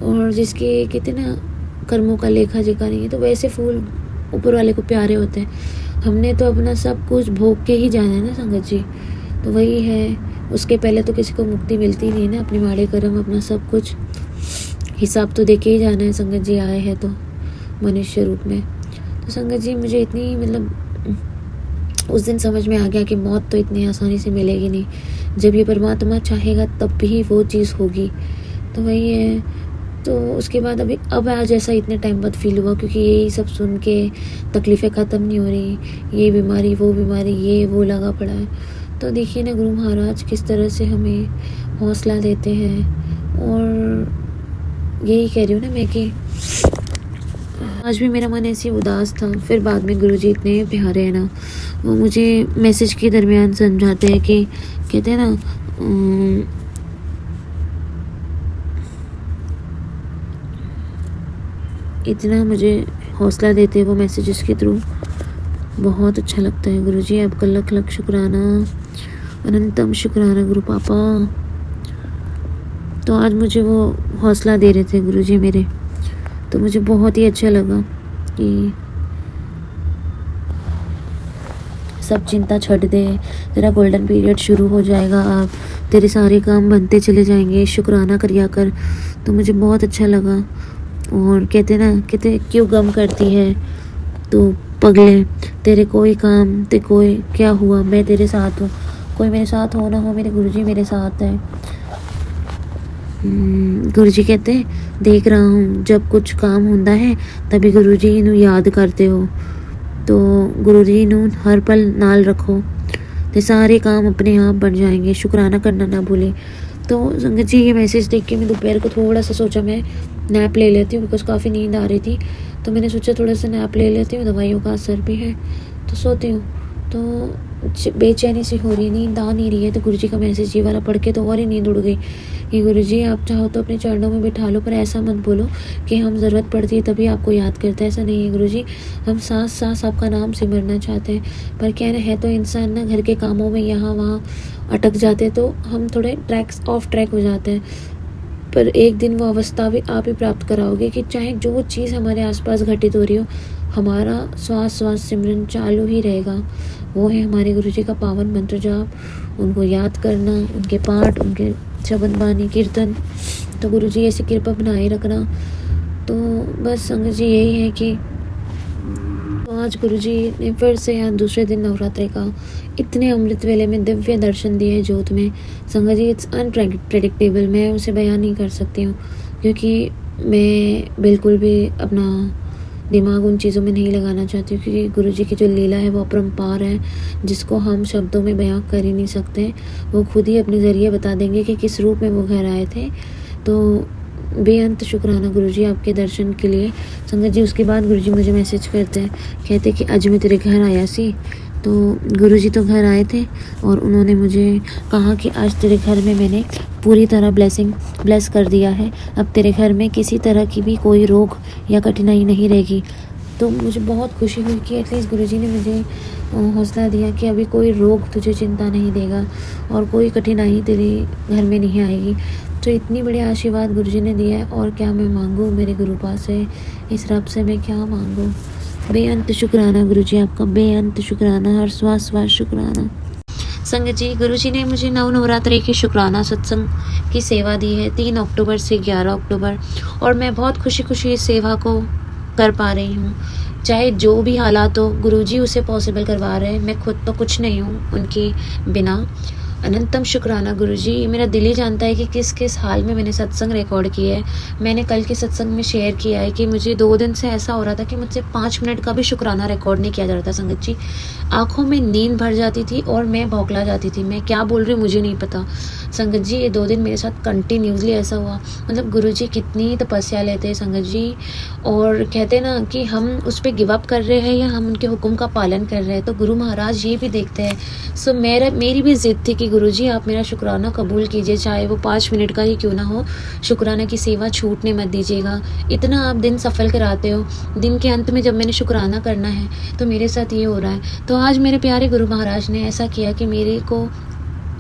और जिसके कहते हैं ना कर्मों का लेखा जोखा नहीं है, तो वैसे फूल ऊपर वाले को प्यारे होते हैं। हमने तो अपना सब कुछ भोग के ही जाना है ना संगत जी। तो वही है, उसके पहले तो किसी को मुक्ति मिलती नहीं है ना, अपने माड़े कर्म अपना सब कुछ हिसाब तो देके ही जाना है संगत जी, आए हैं तो मनुष्य रूप में। तो संगत जी मुझे इतनी मतलब उस दिन समझ में आ गया कि मौत तो इतनी आसानी से मिलेगी नहीं, जब ये परमात्मा चाहेगा तब भी वो चीज़ होगी। तो वही है। तो उसके बाद अब आज ऐसा इतने टाइम बाद फील हुआ, क्योंकि यही सब सुन के तकलीफ़ें ख़त्म नहीं हो रही, ये बीमारी वो बीमारी ये वो लगा पड़ा है। तो देखिए ना गुरु महाराज किस तरह से हमें हौसला देते हैं, और यही कह रही हूँ ना मैं कि आज भी मेरा मन ऐसे उदास था। फिर बाद में गुरुजी इतने प्यारे हैं ना, वो मुझे मैसेज के दरमियान समझाते हैं कि कहते हैं ना इतना मुझे हौसला देते हैं वो मैसेजेस के थ्रू, बहुत अच्छा लगता है। गुरुजी आपका लख लख शुक्राना, अनंतम शुक्राना गुरु पापा। तो आज मुझे वो हौसला दे रहे थे गुरुजी मेरे, तो मुझे बहुत ही अच्छा लगा कि सब चिंता छोड़ दे, तेरा गोल्डन पीरियड शुरू हो जाएगा, अब तेरे सारे काम बनते चले जाएंगे, शुक्राना करिया कर। तो मुझे बहुत अच्छा लगा और कहते क्यों गम करती है तू पगले, तेरे कोई काम ते कोई क्या हुआ, मैं तेरे साथ हूँ, कोई मेरे साथ हो ना हो मेरे गुरुजी मेरे साथ है। गुरुजी कहते देख रहा हूँ जब कुछ काम ਹੁੰਦਾ है तभी गुरुजी ਨੂੰ याद करते हो, तो गुरुजी ਨੂੰ हर पल नाल रखो तो सारे काम अपने आप बन जाएंगे, शुक्राना करना ना भूलें। तो संगत जी ये मैसेज देख के मैं दोपहर को थोड़ा सा सोचा मैं नैप ले लेती हूँ, बिकॉज काफ़ी नींद आ रही थी, तो मैंने सोचा थोड़ा सा नैप ले लेती हूँ, दवाइयों का असर भी है तो सोती हूँ। तो बेचैनी सी हो रही है, नींद आ नहीं रही है, तो गुरुजी का मैसेज ये वाला पढ़ के तो और ही नींद उड़ गई कि गुरुजी आप चाहो तो अपने चरणों में बिठा लो, पर ऐसा मत बोलो कि हम ज़रूरत पड़ती है तभी आपको याद करते हैं, ऐसा नहीं है गुरुजी, हम सांस सांस आपका नाम सिमरना चाहते हैं, पर क्या है तो इंसान ना घर के कामों में यहाँ वहाँ अटक जाते तो हम थोड़े ऑफ ट्रैक हो जाते हैं, पर एक दिन वो अवस्था भी आप ही प्राप्त कराओगे कि चाहे जो चीज़ हमारे आसपास घटित हो रही हो, हमारा श्वास सिमरन चालू ही रहेगा। वो है हमारे गुरुजी का पावन मंत्र जाप, उनको याद करना, उनके पाठ, उनके शबद बानी कीर्तन, तो गुरुजी ऐसी कृपा बनाए रखना। तो बस संगत जी यही है कि तो आज गुरुजी ने फिर से आज दूसरे दिन नवरात्रि का इतने अमृत वेले में दिव्य दर्शन दिए ज्योत में। संगत जी इट्स अनप्रेडिक्टेबल, मैं उसे बयान नहीं कर सकती हूँ क्योंकि मैं बिल्कुल भी अपना दिमाग उन चीज़ों में नहीं लगाना चाहती हूँ, क्योंकि गुरुजी की जो लीला है वो अपरंपार है, जिसको हम शब्दों में बयां कर ही नहीं सकते। वो खुद ही अपने ज़रिए बता देंगे कि किस रूप में वो घर आए थे। तो बेअंत शुक्राना गुरुजी आपके दर्शन के लिए। संगत जी उसके बाद गुरुजी मुझे मैसेज करते हैं, कहते कि आज मैं तेरे घर आया सी। तो गुरुजी तो घर आए थे और उन्होंने मुझे कहा कि आज तेरे घर में मैंने पूरी तरह ब्लेस कर दिया है, अब तेरे घर में किसी तरह की भी कोई रोग या कठिनाई नहीं रहेगी। तो मुझे बहुत खुशी हुई कि एटलीस्ट गुरुजी ने मुझे हौसला दिया कि अभी कोई रोग तुझे चिंता नहीं देगा और कोई कठिनाई तेरे घर में नहीं आएगी। तो इतनी बड़ी आशीर्वाद गुरुजी ने दिया है, और क्या मैं मांगूँ मेरे गुरु पास से, इस रब से मैं क्या मांगूँ। बेअंत शुक्राना गुरुजी आपका, बेअंत शुक्राना, हर श्वास शुक्राना। संगत जी गुरुजी ने मुझे नवरात्रि की शुक्राना सत्संग की सेवा दी है 3 अक्टूबर से 11 अक्टूबर, और मैं बहुत खुशी इस सेवा को कर पा रही हूँ। चाहे जो भी हालात हो, गुरुजी उसे पॉसिबल करवा रहे हैं, मैं खुद तो कुछ नहीं हूँ उनके बिना। अनंतम शुक्राना गुरुजी, मेरा दिल ही जानता है कि किस किस हाल में मैंने सत्संग रिकॉर्ड किया है। मैंने कल के सत्संग में शेयर किया है कि मुझे 2 दिन से ऐसा हो रहा था कि मुझसे 5 मिनट का भी शुक्राना रिकॉर्ड नहीं किया जा रहा था। संगत जी आंखों में नींद भर जाती थी और मैं बौखला जाती थी, मैं क्या बोल रही हूँ मुझे नहीं पता। संगत जी ये 2 दिन मेरे साथ कंटिन्यूसली ऐसा हुआ, मतलब गुरुजी कितनी तपस्या लेते हैं संगत जी, और कहते ना कि हम उस पर गिव अप कर रहे हैं या हम उनके हुक्म का पालन कर रहे हैं, तो गुरु महाराज ये भी देखते हैं। सो मेरी भी जिद थी कि गुरुजी आप मेरा शुक्राना कबूल कीजिए, चाहे वो 5 मिनट का ही क्यों ना हो, शुक्राना की सेवा छूटने मत दीजिएगा। इतना आप दिन सफल कराते हो, दिन के अंत में जब मैंने शुक्राना करना है तो मेरे साथ ये हो रहा है। तो आज मेरे प्यारे गुरु महाराज ने ऐसा किया कि मेरे को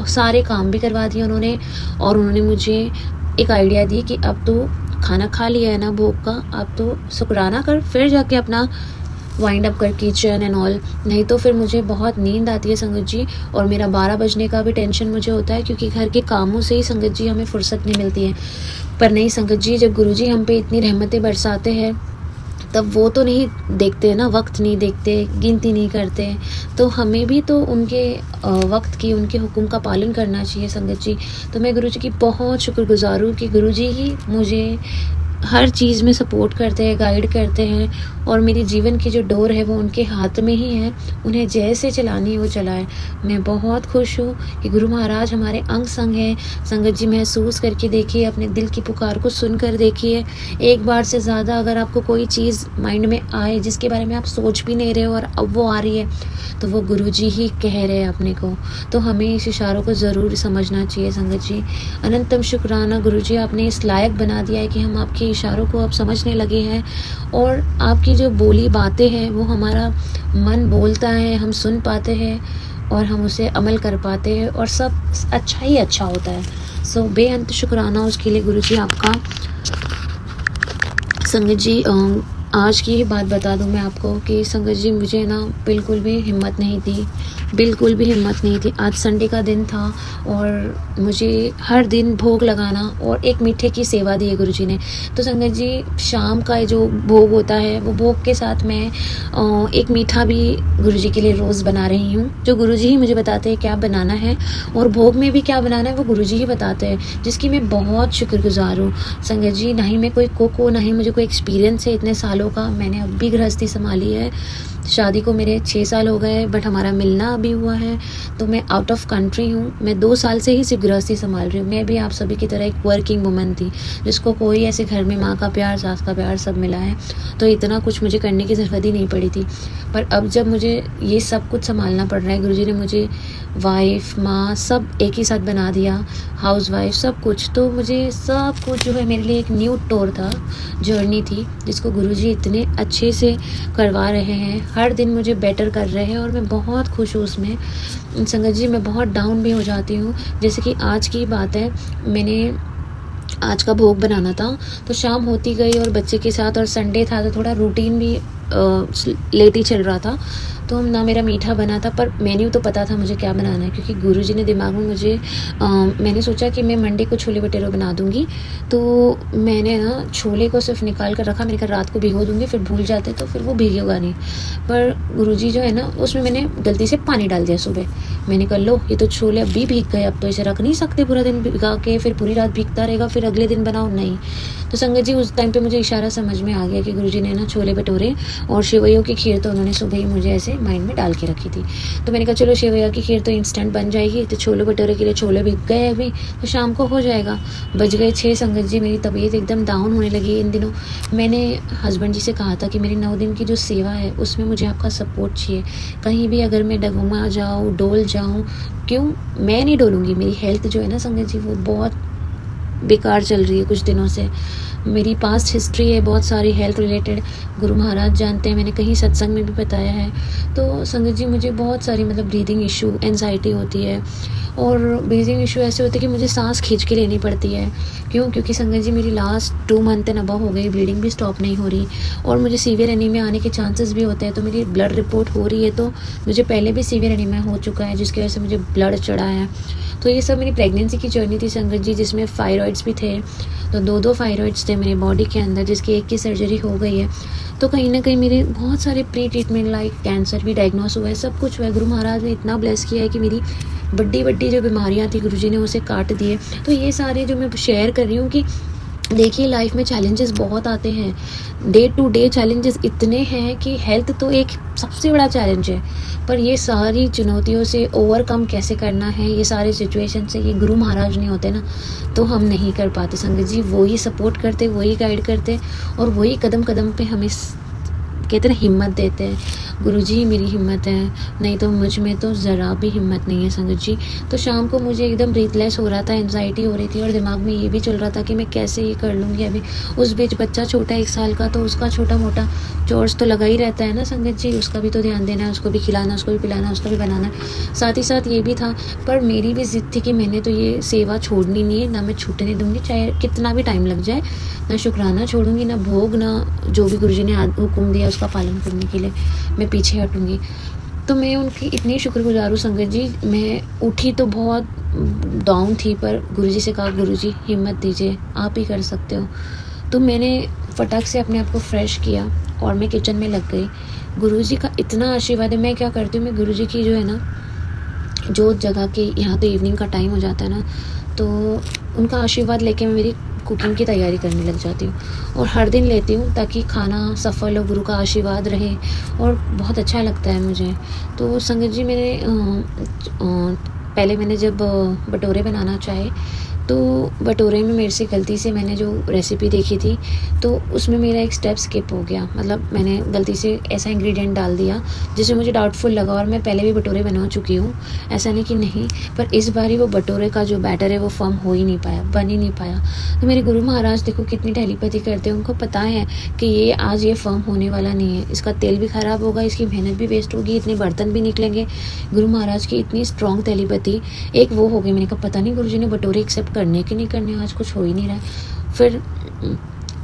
सारे काम भी करवा दिए उन्होंने, और उन्होंने मुझे एक आइडिया दी कि अब तो खाना खा लिया है ना भोग का, अब तो शुक्राना कर, फिर जाके अपना वाइंड अप कर किचन एंड ऑल, नहीं तो फिर मुझे बहुत नींद आती है संगत जी, और मेरा 12 बजने का भी टेंशन मुझे होता है क्योंकि घर के कामों से ही संगत जी हमें फुर्सत नहीं मिलती है। पर नहीं संगत जी, जब गुरुजी हम पे इतनी रहमतें बरसाते हैं तब वो तो नहीं देखते ना, वक्त नहीं देखते, गिनती नहीं करते, तो हमें भी तो उनके वक्त की, उनके हुक्म का पालन करना चाहिए संगत जी। तो मैं गुरुजी की बहुत शुक्रगुजार हूँ कि गुरुजी ही मुझे हर चीज़ में सपोर्ट करते हैं, गाइड करते हैं, और मेरी जीवन की जो डोर है वो उनके हाथ में ही है, उन्हें जैसे चलानी है वो चलाए। मैं बहुत खुश हूँ कि गुरु महाराज हमारे अंग संग हैं। संगत जी महसूस करके देखिए, अपने दिल की पुकार को सुनकर देखिए। एक बार से ज़्यादा अगर आपको कोई चीज़ माइंड में आए जिसके बारे में आप सोच भी नहीं रहे हो और अब वो आ रही है, तो वो गुरुजी ही कह रहे हैं अपने को, तो हमें इस इशारों को ज़रूर समझना चाहिए संगत जी। अनंतम शुक्राना गुरुजी, आपने इस लायक बना दिया है कि हम आपके इशारों को अब समझने लगे हैं, और आपकी जो बोली बातें हैं वो हमारा मन बोलता है, हम सुन पाते हैं और हम उसे अमल कर पाते हैं, और सब अच्छा ही अच्छा होता है। सो बेअंत शुक्राना उसके लिए गुरुजी आपका। संगत जी आज की ही बात बता दूं मैं आपको कि संगत जी मुझे ना बिल्कुल भी हिम्मत नहीं थी, बिल्कुल भी हिम्मत नहीं थी। आज संडे का दिन था और मुझे हर दिन भोग लगाना और एक मीठे की सेवा दी है गुरुजी ने। तो संगत जी शाम का जो भोग होता है वो भोग के साथ मैं एक मीठा भी गुरुजी के लिए रोज़ बना रही हूँ, जो गुरुजी ही मुझे बताते हैं क्या बनाना है और भोग में भी क्या बनाना है वो गुरुजी ही बताते हैं, जिसकी मैं बहुत शुक्रगुजार हूँ। संगत जी ना ही मैं कोई कुक हूँ, ना ही मुझे कोई एक्सपीरियंस है इतने सालों का। मैंने अब भी गृहस्थी संभाली है, शादी को मेरे 6 साल हो गए, बट हमारा मिलना अभी हुआ है। तो मैं आउट ऑफ कंट्री हूँ, मैं 2 साल से ही सिर्फ गृहस्थी संभाल रही हूँ। मैं भी आप सभी की तरह एक वर्किंग वुमन थी, जिसको कोई ऐसे घर में माँ का प्यार, सास का प्यार सब मिला है, तो इतना कुछ मुझे करने की ज़रूरत ही नहीं पड़ी थी। पर अब जब मुझे ये सब कुछ संभालना पड़ रहा है, गुरुजी ने मुझे वाइफ, माँ सब एक ही साथ बना दिया, हाउस वाइफ सब कुछ, तो मुझे सब कुछ जो है मेरे लिए एक न्यू टूर था, जर्नी थी, जिसको गुरुजी इतने अच्छे से करवा रहे हैं। हर दिन मुझे बेटर कर रहे हैं और मैं बहुत खुश हूँ उसमें। संगत जी मैं बहुत डाउन भी हो जाती हूँ, जैसे कि आज की बात है, मैंने आज का भोग बनाना था तो शाम होती गई और बच्चे के साथ, और संडे था तो थोड़ा रूटीन भी लेट ही चल रहा था, तो ना मेरा मीठा बना था, पर मेन्यू तो पता था मुझे क्या बनाना है, क्योंकि गुरुजी ने दिमाग में मुझे मैंने सोचा कि मैं मंडे को छोले भटूरे बना दूंगी, तो मैंने ना छोले को सिर्फ निकाल कर रखा, मैंने कहा रात को भिगो दूंगी, फिर भूल जाते तो फिर वो भीगेगा नहीं। पर गुरुजी जो है ना उसमें मैंने गलती से पानी डाल दिया सुबह। मैंने कहा लो ये तो छोले अब भी भीग गए, अब तो इसे रख नहीं सकते पूरा दिन भिगा के, फिर पूरी रात भीगता रहेगा, फिर अगले दिन बनाओ नहीं। तो संगत जी उस टाइम पे मुझे इशारा समझ में आ गया कि गुरुजी ने ना छोले भटूरे और सेवइयों की खीर तो उन्होंने सुबह ही मुझे ऐसे माइंड में डाल के रखी थी। तो मैंने कहा चलो सेवइयों की खीर तो इंस्टेंट बन जाएगी, तो छोले भटूरे के लिए छोले भीग गए अभी, तो शाम को हो जाएगा। बज गए 6 संगत जी, मेरी तबीयत एकदम डाउन होने लगी इन दिनों। मैंने हस्बैंड जी से कहा था कि मेरी 9 दिन की जो सेवा है उसमें मुझे आपका सपोर्ट चाहिए, कहीं भी अगर मैं डगमगा जाऊँ, डोल जाऊँ, क्यों मैं नहीं डोलूँगी। मेरी हेल्थ जो है ना संगत जी वो बहुत बेकार चल रही है कुछ दिनों से। मेरी पास्ट हिस्ट्री है बहुत सारी हेल्थ रिलेटेड, गुरु महाराज जानते हैं, मैंने कहीं सत्संग में भी बताया है। तो संगत जी मुझे बहुत सारी मतलब ब्रीदिंग इशू, एंजाइटी होती है, और ब्रीदिंग इशू ऐसे होते हैं कि मुझे सांस खींच के लेनी पड़ती है। क्यों? क्योंकि संगत जी मेरी लास्ट 2 मंथ एंड अबव हो गई, ब्लीडिंग भी स्टॉप नहीं हो रही, और मुझे सीवियर एनीमिया आने के चांसेस भी होते हैं। तो मेरी ब्लड रिपोर्ट हो रही है, तो मुझे पहले भी सीवियर एनीमिया हो चुका है, जिसकी वजह से मुझे ब्लड चढ़ा है। तो ये सब मेरी प्रेगनेंसी की जर्नी थी संगत जी, जिसमें फाइरॉइड्स भी थे, तो 2 फाइरॉइड्स थे मेरे बॉडी के अंदर, जिसकी एक की सर्जरी हो गई है। तो कहीं ना कहीं मेरे बहुत सारे प्री ट्रीटमेंट लाइक कैंसर भी डायग्नोस हुआ है, सब कुछ हुआ है। गुरु महाराज ने इतना ब्लेस किया है कि मेरी बड़ी बड़ी जो बीमारियां थी गुरुजी ने उसे काट दिए। तो ये सारे जो मैं शेयर कर रही हूँ कि देखिए लाइफ में चैलेंजेस बहुत आते हैं, डे टू डे चैलेंजेस इतने हैं कि हेल्थ तो एक सबसे बड़ा चैलेंज है, पर ये सारी चुनौतियों से ओवरकम कैसे करना है, ये सारे सिचुएशन से, ये गुरु महाराज नहीं होते ना तो हम नहीं कर पाते संगत जी। वो ही सपोर्ट करते, वही गाइड करते, और वही कदम कदम पे हमें कहते हैं हिम्मत देते हैं। गुरुजी ही मेरी हिम्मत है, नहीं तो मुझ में तो ज़रा भी हिम्मत नहीं है संगत जी। तो शाम को मुझे एकदम ब्रीथलेस हो रहा था, एंजाइटी हो रही थी, और दिमाग में ये भी चल रहा था कि मैं कैसे ये कर लूँगी अभी। उस बीच बच्चा छोटा 1 साल का, तो उसका छोटा मोटा चोर्स तो लगा ही रहता है ना संगत जी, उसका भी तो ध्यान देना है, उसको भी खिलाना, उसको भी पिलाना, उसको भी बनाना। साथ ही साथ ये भी था, पर मेरी भी ज़िद थी कि मैंने तो ये सेवा छोड़नी नहीं है, ना मैं छूटने दूँगी, चाहे कितना भी टाइम लग जाए। ना शुक्राना छोड़ूंगी, ना भोग, ना जो भी गुरुजी ने हुक्म दिया उसका पालन करने के लिए मैं पीछे हटूंगी। तो मैं उनकी इतनी शुक्रगुजार हूँ संगत जी। मैं उठी तो बहुत डाउन थी, पर गुरुजी से कहा गुरुजी हिम्मत दीजिए, आप ही कर सकते हो। तो मैंने फटाक से अपने आप को फ्रेश किया और मैं किचन में लग गई। गुरुजी का इतना आशीर्वाद है। मैं क्या करती हूँ, मैं गुरुजी की जो है ना जोत जगह के, यहाँ तो इवनिंग का टाइम हो जाता है ना, तो उनका आशीर्वाद लेके मैं मेरी कुकिंग की तैयारी करने लग जाती हूँ, और हर दिन लेती हूँ ताकि खाना सफल हो, गुरु का आशीर्वाद रहे, और बहुत अच्छा लगता है मुझे। तो संगत जी पहले मैंने जब भटूरे बनाना चाहे, तो भटूरे में मेरे से गलती से मैंने जो रेसिपी देखी थी तो उसमें मेरा एक स्टेप स्किप हो गया, मतलब मैंने गलती से ऐसा इंग्रेडिएंट डाल दिया जिससे मुझे डाउटफुल लगा, और मैं पहले भी भटूरे बना चुकी हूँ, ऐसा नहीं कि नहीं, पर इस बार ही वो भटूरे का जो बैटर है वो फॉर्म हो ही नहीं पाया, बन ही नहीं पाया। तो मेरे गुरु महाराज देखो कितनी टेलीपैथी करते हैं, उनको पता है कि ये आज ये फॉर्म होने वाला नहीं है, इसका तेल भी ख़राब होगा, इसकी मेहनत भी वेस्ट होगी, इतने बर्तन भी निकलेंगे। गुरु महाराज की इतनी स्ट्रॉन्ग टेलीपैथी एक वो हो गई। मैंने कहा पता नहीं गुरुजी ने भटूरे एक्सेप्ट करने कि नहीं करने, आज कुछ हो ही नहीं रहा है। फिर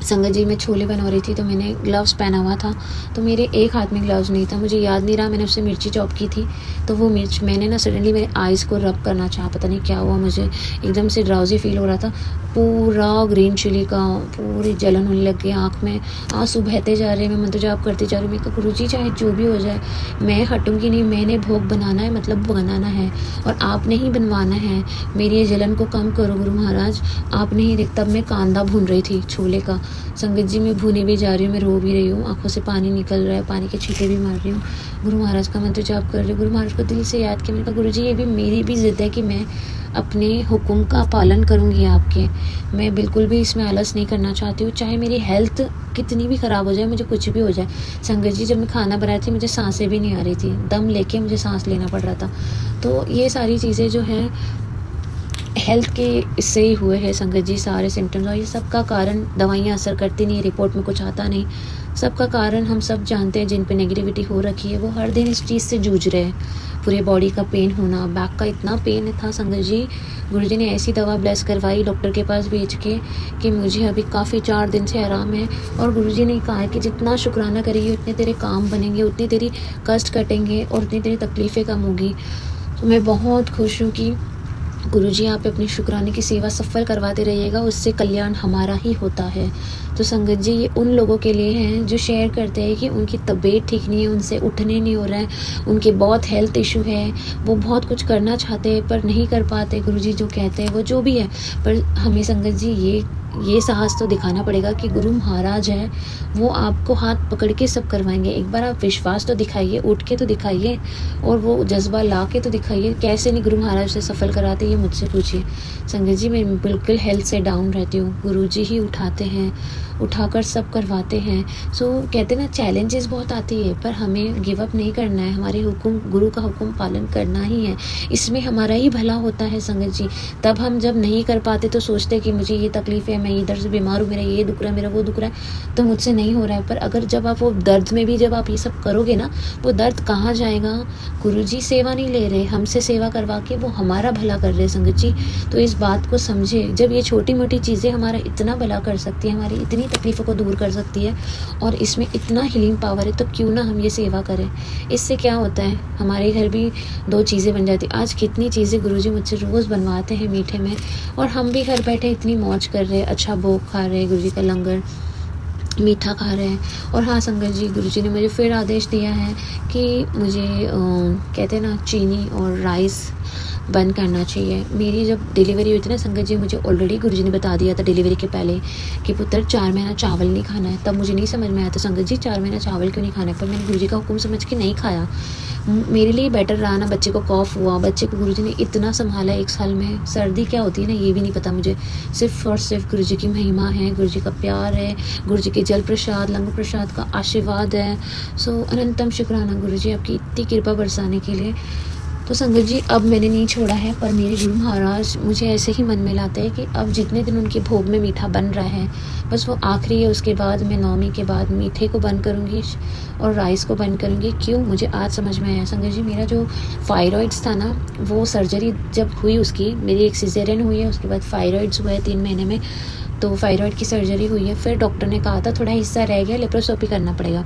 संगत जी मैं छोले बना रही थी तो मैंने ग्लव्स पहना हुआ था, तो मेरे एक हाथ में ग्लव्स नहीं था, मुझे याद नहीं रहा मैंने उससे मिर्ची चॉप की थी। तो वो मिर्च मैंने ना सडनली मेरे आइज़ को रब करना चाहा, पता नहीं क्या हुआ, मुझे एकदम से ड्राउजी फील हो रहा था। पूरा ग्रीन चिली का पूरी जलन होने लग गई, आँख में आंसू बहते जा रहे हैं। मैं मंत्र जाप करती जा रही हूँ। मैं कहा गुरुजी चाहे जो भी हो जाए मैं हटूंगी नहीं, मैंने भोग बनाना है, मतलब बनाना है और आपने ही बनवाना है। मेरी ये जलन को कम करो गुरु महाराज, आपने ही देख। तब मैं कांदा भून रही थी छोले का। संगत जी मैं भूने भी जा रही हूँ, मैं रो भी रही हूँ, आंखों से पानी निकल रहा है, पानी के छींटे भी मार रही हूँ। गुरु महाराज का मंत्र जाप कर रही हूँ। गुरु महाराज को दिल से याद किया। मैंने कहा गुरुजी ये भी मेरी भी ज़िद है कि मैं अपने हुक्म का पालन करूँगी आपके। मैं बिल्कुल भी इसमें आलस नहीं करना चाहती हूँ, चाहे मेरी हेल्थ कितनी भी ख़राब हो जाए, मुझे कुछ भी हो जाए। संगत जी जब मैं खाना बना रही थी मुझे सांसें भी नहीं आ रही थी, दम लेके मुझे सांस लेना पड़ रहा था। तो ये सारी चीज़ें जो हैं हेल्थ के इससे ही हुए हैं संगत जी, सारे सिम्टम्स। और ये सब का कारण दवाइयाँ असर करती नहीं, रिपोर्ट में कुछ आता नहीं। सबका कारण हम सब जानते हैं, जिन पे नेगेटिविटी हो रखी है वो हर दिन इस चीज़ से जूझ रहे हैं। पूरे बॉडी का पेन होना, बैक का इतना पेन था संगत जी, गुरुजी ने ऐसी दवा ब्लेस करवाई डॉक्टर के पास भेज के कि मुझे अभी काफ़ी 4 दिन से आराम है। और गुरुजी ने कहा है कि जितना शुक्राना करेगी उतने तेरे काम बनेंगे, उतनी तेरी कष्ट कटेंगे और उतनी तेरी तकलीफ़ें कम होगी। तो मैं बहुत खुश हूँ कि गुरुजी आप अपनी शुक्राने की सेवा सफल करवाते रहिएगा, उससे कल्याण हमारा ही होता है। तो संगत जी ये उन लोगों के लिए हैं जो शेयर करते हैं कि उनकी तबीयत ठीक नहीं है, उनसे उठने नहीं हो रहा है, उनके बहुत हेल्थ इशू है, वो बहुत कुछ करना चाहते हैं पर नहीं कर पाते। गुरुजी जो कहते हैं वो जो भी है, पर हमें संगत जी ये साहस तो दिखाना पड़ेगा कि गुरु महाराज है, वो आपको हाथ पकड़ के सब करवाएंगे। एक बार आप विश्वास तो दिखाइए, उठ के तो दिखाइए और वो जज्बा ला के तो दिखाइए। कैसे नहीं गुरु महाराज से सफल कराते ये मुझसे पूछिए। संगत जी मैं बिल्कुल हेल्थ से डाउन रहती हूँ, गुरुजी ही उठाते हैं, उठाकर सब करवाते हैं। सो कहते ना चैलेंजेस बहुत आती है पर हमें गिव अप नहीं करना है, हमारे हुक्म गुरु का हुक्म पालन करना ही है, इसमें हमारा ही भला होता है संगत जी। तब हम जब नहीं कर पाते तो सोचते कि मुझे ये तकलीफ़ है, मैं इधर से बीमार हूँ, मेरा ये दुख रहा है, मेरा वो दुख रहा है, तो मुझसे नहीं हो रहा है। पर अगर जब आप वो दर्द में भी जब आप ये सब करोगे ना, वो दर्द कहाँ जाएगा? गुरुजी सेवा नहीं ले रहे, हमसे सेवा करवा के वो हमारा भला कर रहे संगत जी। तो इस बात को समझे, जब ये छोटी मोटी चीज़ें हमारा इतना भला कर सकती है, हमारी इतनी तकलीफ़ों को दूर कर सकती है और इसमें इतना हीलिंग पावर है, तो क्यों ना हम ये सेवा करें। इससे क्या होता है, हमारे घर भी 2 चीज़ें बन जाती। आज कितनी चीज़ें गुरुजी मुझसे रोज़ बनवाते हैं मीठे में, और हम भी घर बैठे इतनी मौज कर रहे हैं, अच्छा भोग खा रहे हैं, गुरुजी का लंगर मीठा खा रहे हैं। और हाँ संगत जी गुरुजी ने मुझे फिर आदेश दिया है कि मुझे कहते हैं ना चीनी और राइस बंद करना चाहिए। मेरी जब डिलीवरी हुई थी ना संगत जी, मुझे ऑलरेडी गुरुजी ने बता दिया था डिलीवरी के पहले कि पुत्र 4 महीना चावल नहीं खाना है। तब मुझे नहीं समझ में आया था संगत जी 4 महीना चावल क्यों नहीं खाना है, पर मैंने गुरुजी का हुक्म समझ के नहीं खाया। मेरे लिए बेटर रहा ना, बच्चे को कॉफ हुआ, बच्चे को गुरुजी ने इतना संभाला 1 साल में। सर्दी क्या होती है ना ये भी नहीं पता मुझे, सिर्फ और सिर्फ गुरुजी की महिमा है, गुरुजी का प्यार है, गुरुजी के जल प्रसाद लंगर प्रसाद का आशीर्वाद है। सो अनंतम शुक्राना गुरुजी आपकी इतनी कृपा बरसाने के लिए। तो संगत जी अब मैंने नहीं छोड़ा है, पर मेरे गुरु महाराज मुझे ऐसे ही मन में लाते हैं कि अब जितने दिन उनके भोग में मीठा बन रहा है बस वो आखिरी है। उसके बाद मैं 9वीं के बाद मीठे को बंद करूँगी और राइस को बंद करूँगी। क्यों, मुझे आज समझ में आया संगत जी, मेरा जो फाइरॉइड्स था ना, वो सर्जरी जब हुई उसकी, मेरी एक सिजेरियन हुई है, उसके बाद फाइरॉइड्स हुए 3 महीने में, तो फाइरॉइड की सर्जरी हुई है। फिर डॉक्टर ने कहा था थोड़ा हिस्सा रह गया, लेप्रोस्कोपी करना पड़ेगा।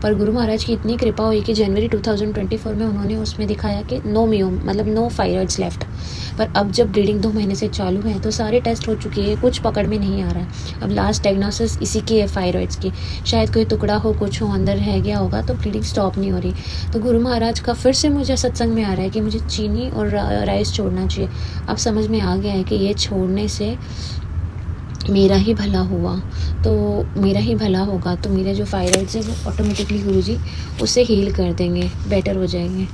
पर गुरु महाराज की इतनी कृपा हुई कि जनवरी 2024 में उन्होंने उसमें दिखाया कि नो मियोम, मतलब नो फाइरॉइड्स लेफ्ट। पर अब जब ब्लीडिंग 2 महीने से चालू है तो सारे टेस्ट हो चुके हैं, कुछ पकड़ में नहीं आ रहा है। अब लास्ट डायग्नोसिस इसी की है फाइरॉइड्स की, शायद कोई टुकड़ा हो, कुछ हो अंदर रह गया होगा, तो ब्लीडिंग स्टॉप नहीं हो रही। तो गुरु महाराज का फिर से मुझे सत्संग में आ रहा है कि मुझे चीनी और राइस छोड़ना चाहिए। अब समझ में आ गया है कि ये छोड़ने से मेरा ही भला हुआ, तो मेरा ही भला होगा, तो मेरे जो फाइरॉइड्स है वो ऑटोमेटिकली गुरुजी उसे हील कर देंगे, बेटर हो जाएंगे।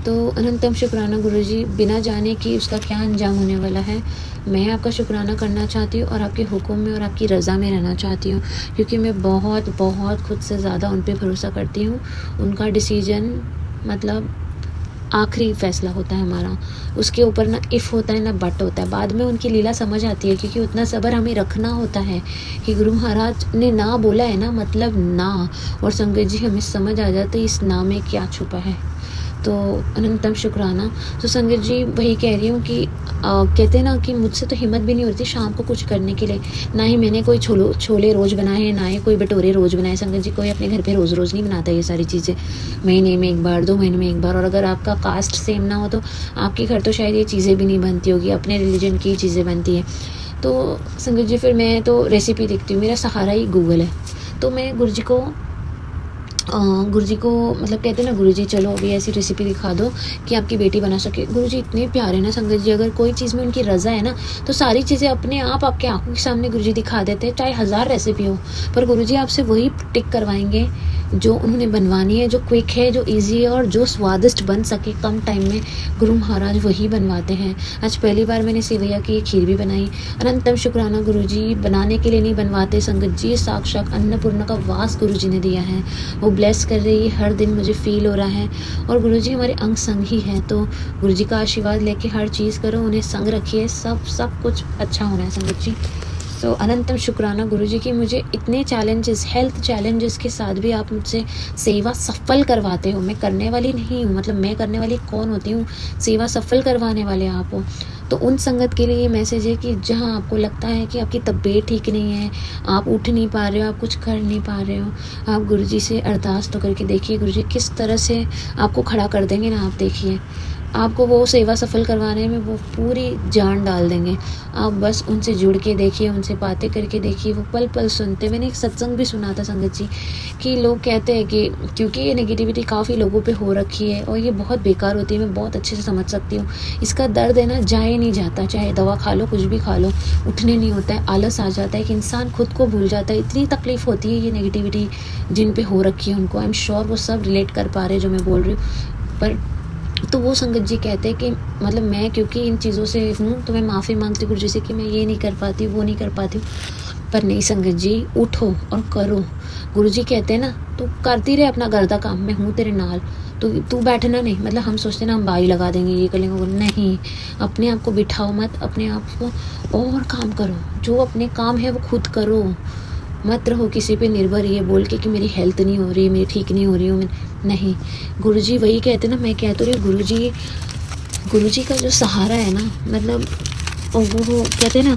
तो अनंतम शुक्राना गुरुजी, बिना जाने कि उसका क्या अंजाम होने वाला है, मैं आपका शुक्राना करना चाहती हूँ और आपके हुक्म में और आपकी रज़ा में रहना चाहती हूँ, क्योंकि मैं बहुत बहुत खुद से ज़्यादा उन पर भरोसा करती हूँ। उनका डिसीजन मतलब आखिरी फैसला होता है हमारा, उसके ऊपर ना इफ़ होता है ना बट होता है। बाद में उनकी लीला समझ आती है, क्योंकि उतना सब्र हमें रखना होता है कि गुरु महाराज ने ना बोला है ना, मतलब ना। और संगत जी हमें समझ आ जाता है इस ना में क्या छुपा है। तो अनंतम शुक्राना। तो संगत जी वही कह रही हूँ कि कहते हैं ना कि मुझसे तो हिम्मत भी नहीं होती शाम को कुछ करने के लिए। ना ही मैंने कोई छोले रोज़ बनाए हैं, ना ही कोई भटूरे रोज़ बनाए। संगत जी कोई अपने घर पे रोज़ रोज़ नहीं बनाता ये सारी चीज़ें, महीने में 1 बार, 2 महीने में 1 बार। और अगर आपका कास्ट सेम ना हो तो आपके घर तो शायद ये चीज़ें भी नहीं बनती होगी, अपने रिलीजन की चीज़ें बनती हैं। तो संगत जी फिर मैं तो रेसिपी देखती हूँ, मेरा सहारा ही गूगल है। तो मैं गुरुजी को मतलब कहते हैं ना, गुरुजी चलो अभी ऐसी रेसिपी दिखा दो कि आपकी बेटी बना सके। गुरुजी इतने प्यारे ना संगत जी, अगर कोई चीज़ में उनकी रज़ा है ना तो सारी चीज़ें अपने आप आपके आंखों के सामने गुरुजी दिखा देते हैं, चाहे 1000 रेसिपी हो, पर गुरुजी आपसे वही टिक करवाएंगे जो उन्होंने बनवानी है, जो क्विक है, जो ईजी है और जो स्वादिष्ट बन सके कम टाइम में। गुरु महाराज वही बनवाते हैं। आज पहली बार मैंने सेवैया की खीर भी बनाई। अनंतम शुक्राना गुरुजी, बनाने के लिए नहीं बनवाते संगत जी, साक्षात अन्नपूर्णा का वास गुरुजी ने दिया है, वो ब्लेस कर रही है, हर दिन मुझे फील हो रहा है। और गुरुजी हमारे अंग संग ही हैं, तो गुरुजी का आशीर्वाद लेके हर चीज़ करो, उन्हें संग रखिए, सब कुछ अच्छा होना है संगत जी। तो अनंतम शुक्राना गुरुजी की, मुझे इतने चैलेंजेस, हेल्थ चैलेंजेस के साथ भी आप मुझसे सेवा सफल करवाते हो। मैं करने वाली नहीं हूँ, मतलब मैं करने वाली कौन होती हूँ, सेवा सफल करवाने वाले आप हो। तो उन संगत के लिए ये मैसेज है कि जहाँ आपको लगता है कि आपकी तबीयत ठीक नहीं है, आप उठ नहीं पा रहे हो, आप कुछ कर नहीं पा रहे हो, आप गुरुजी से अरदास तो करके देखिए, गुरुजी किस तरह से आपको खड़ा कर देंगे ना। आप देखिए, आपको वो सेवा सफल करवाने में वो पूरी जान डाल देंगे। आप बस उनसे जुड़ के देखिए, उनसे बातें करके देखिए, वो पल पल सुनते। मैंने एक सत्संग भी सुना था संगत जी कि लोग कहते हैं कि क्योंकि ये नेगेटिविटी काफ़ी लोगों पे हो रखी है और ये बहुत बेकार होती है, मैं बहुत अच्छे से समझ सकती हूँ। इसका दर्द है ना, जाए नहीं जाता, चाहे दवा खा लो, कुछ भी खा लो, उठने नहीं होता है, आलस आ जाता है कि इंसान खुद को भूल जाता है। इतनी तकलीफ़ होती है ये नेगेटिविटी जिन पे हो रखी है उनको। आई एम श्योर वो सब रिलेट कर पा रहे जो मैं बोल रही हूँ। पर तो वो संगत जी कहते हैं कि मतलब मैं क्योंकि इन चीज़ों से हूँ तो मैं माफ़ी मांगती हूँ गुरुजी से कि मैं ये नहीं कर पाती, वो नहीं कर पाती हूँ। पर नहीं संगत जी, उठो और करो। गुरुजी कहते हैं ना, तू करती रहे अपना घर का काम, मैं हूँ तेरे नाल, तू बैठना नहीं। मतलब हम सोचते ना हम बाई लगा देंगे, ये कर लेंगे, वो नहीं। अपने आप को बिठाओ मत, अपने आप को और काम करो, जो अपने काम है वो खुद करो। मत रहो किसी पे निर्भर ये बोल के कि मेरी हेल्थ नहीं हो रही, मेरी ठीक नहीं हो रही हूँ। नहीं, गुरुजी वही कहते ना, मैं कह तो रही हूँ, गुरुजी का जो सहारा है ना, मतलब वो कहते हैं ना,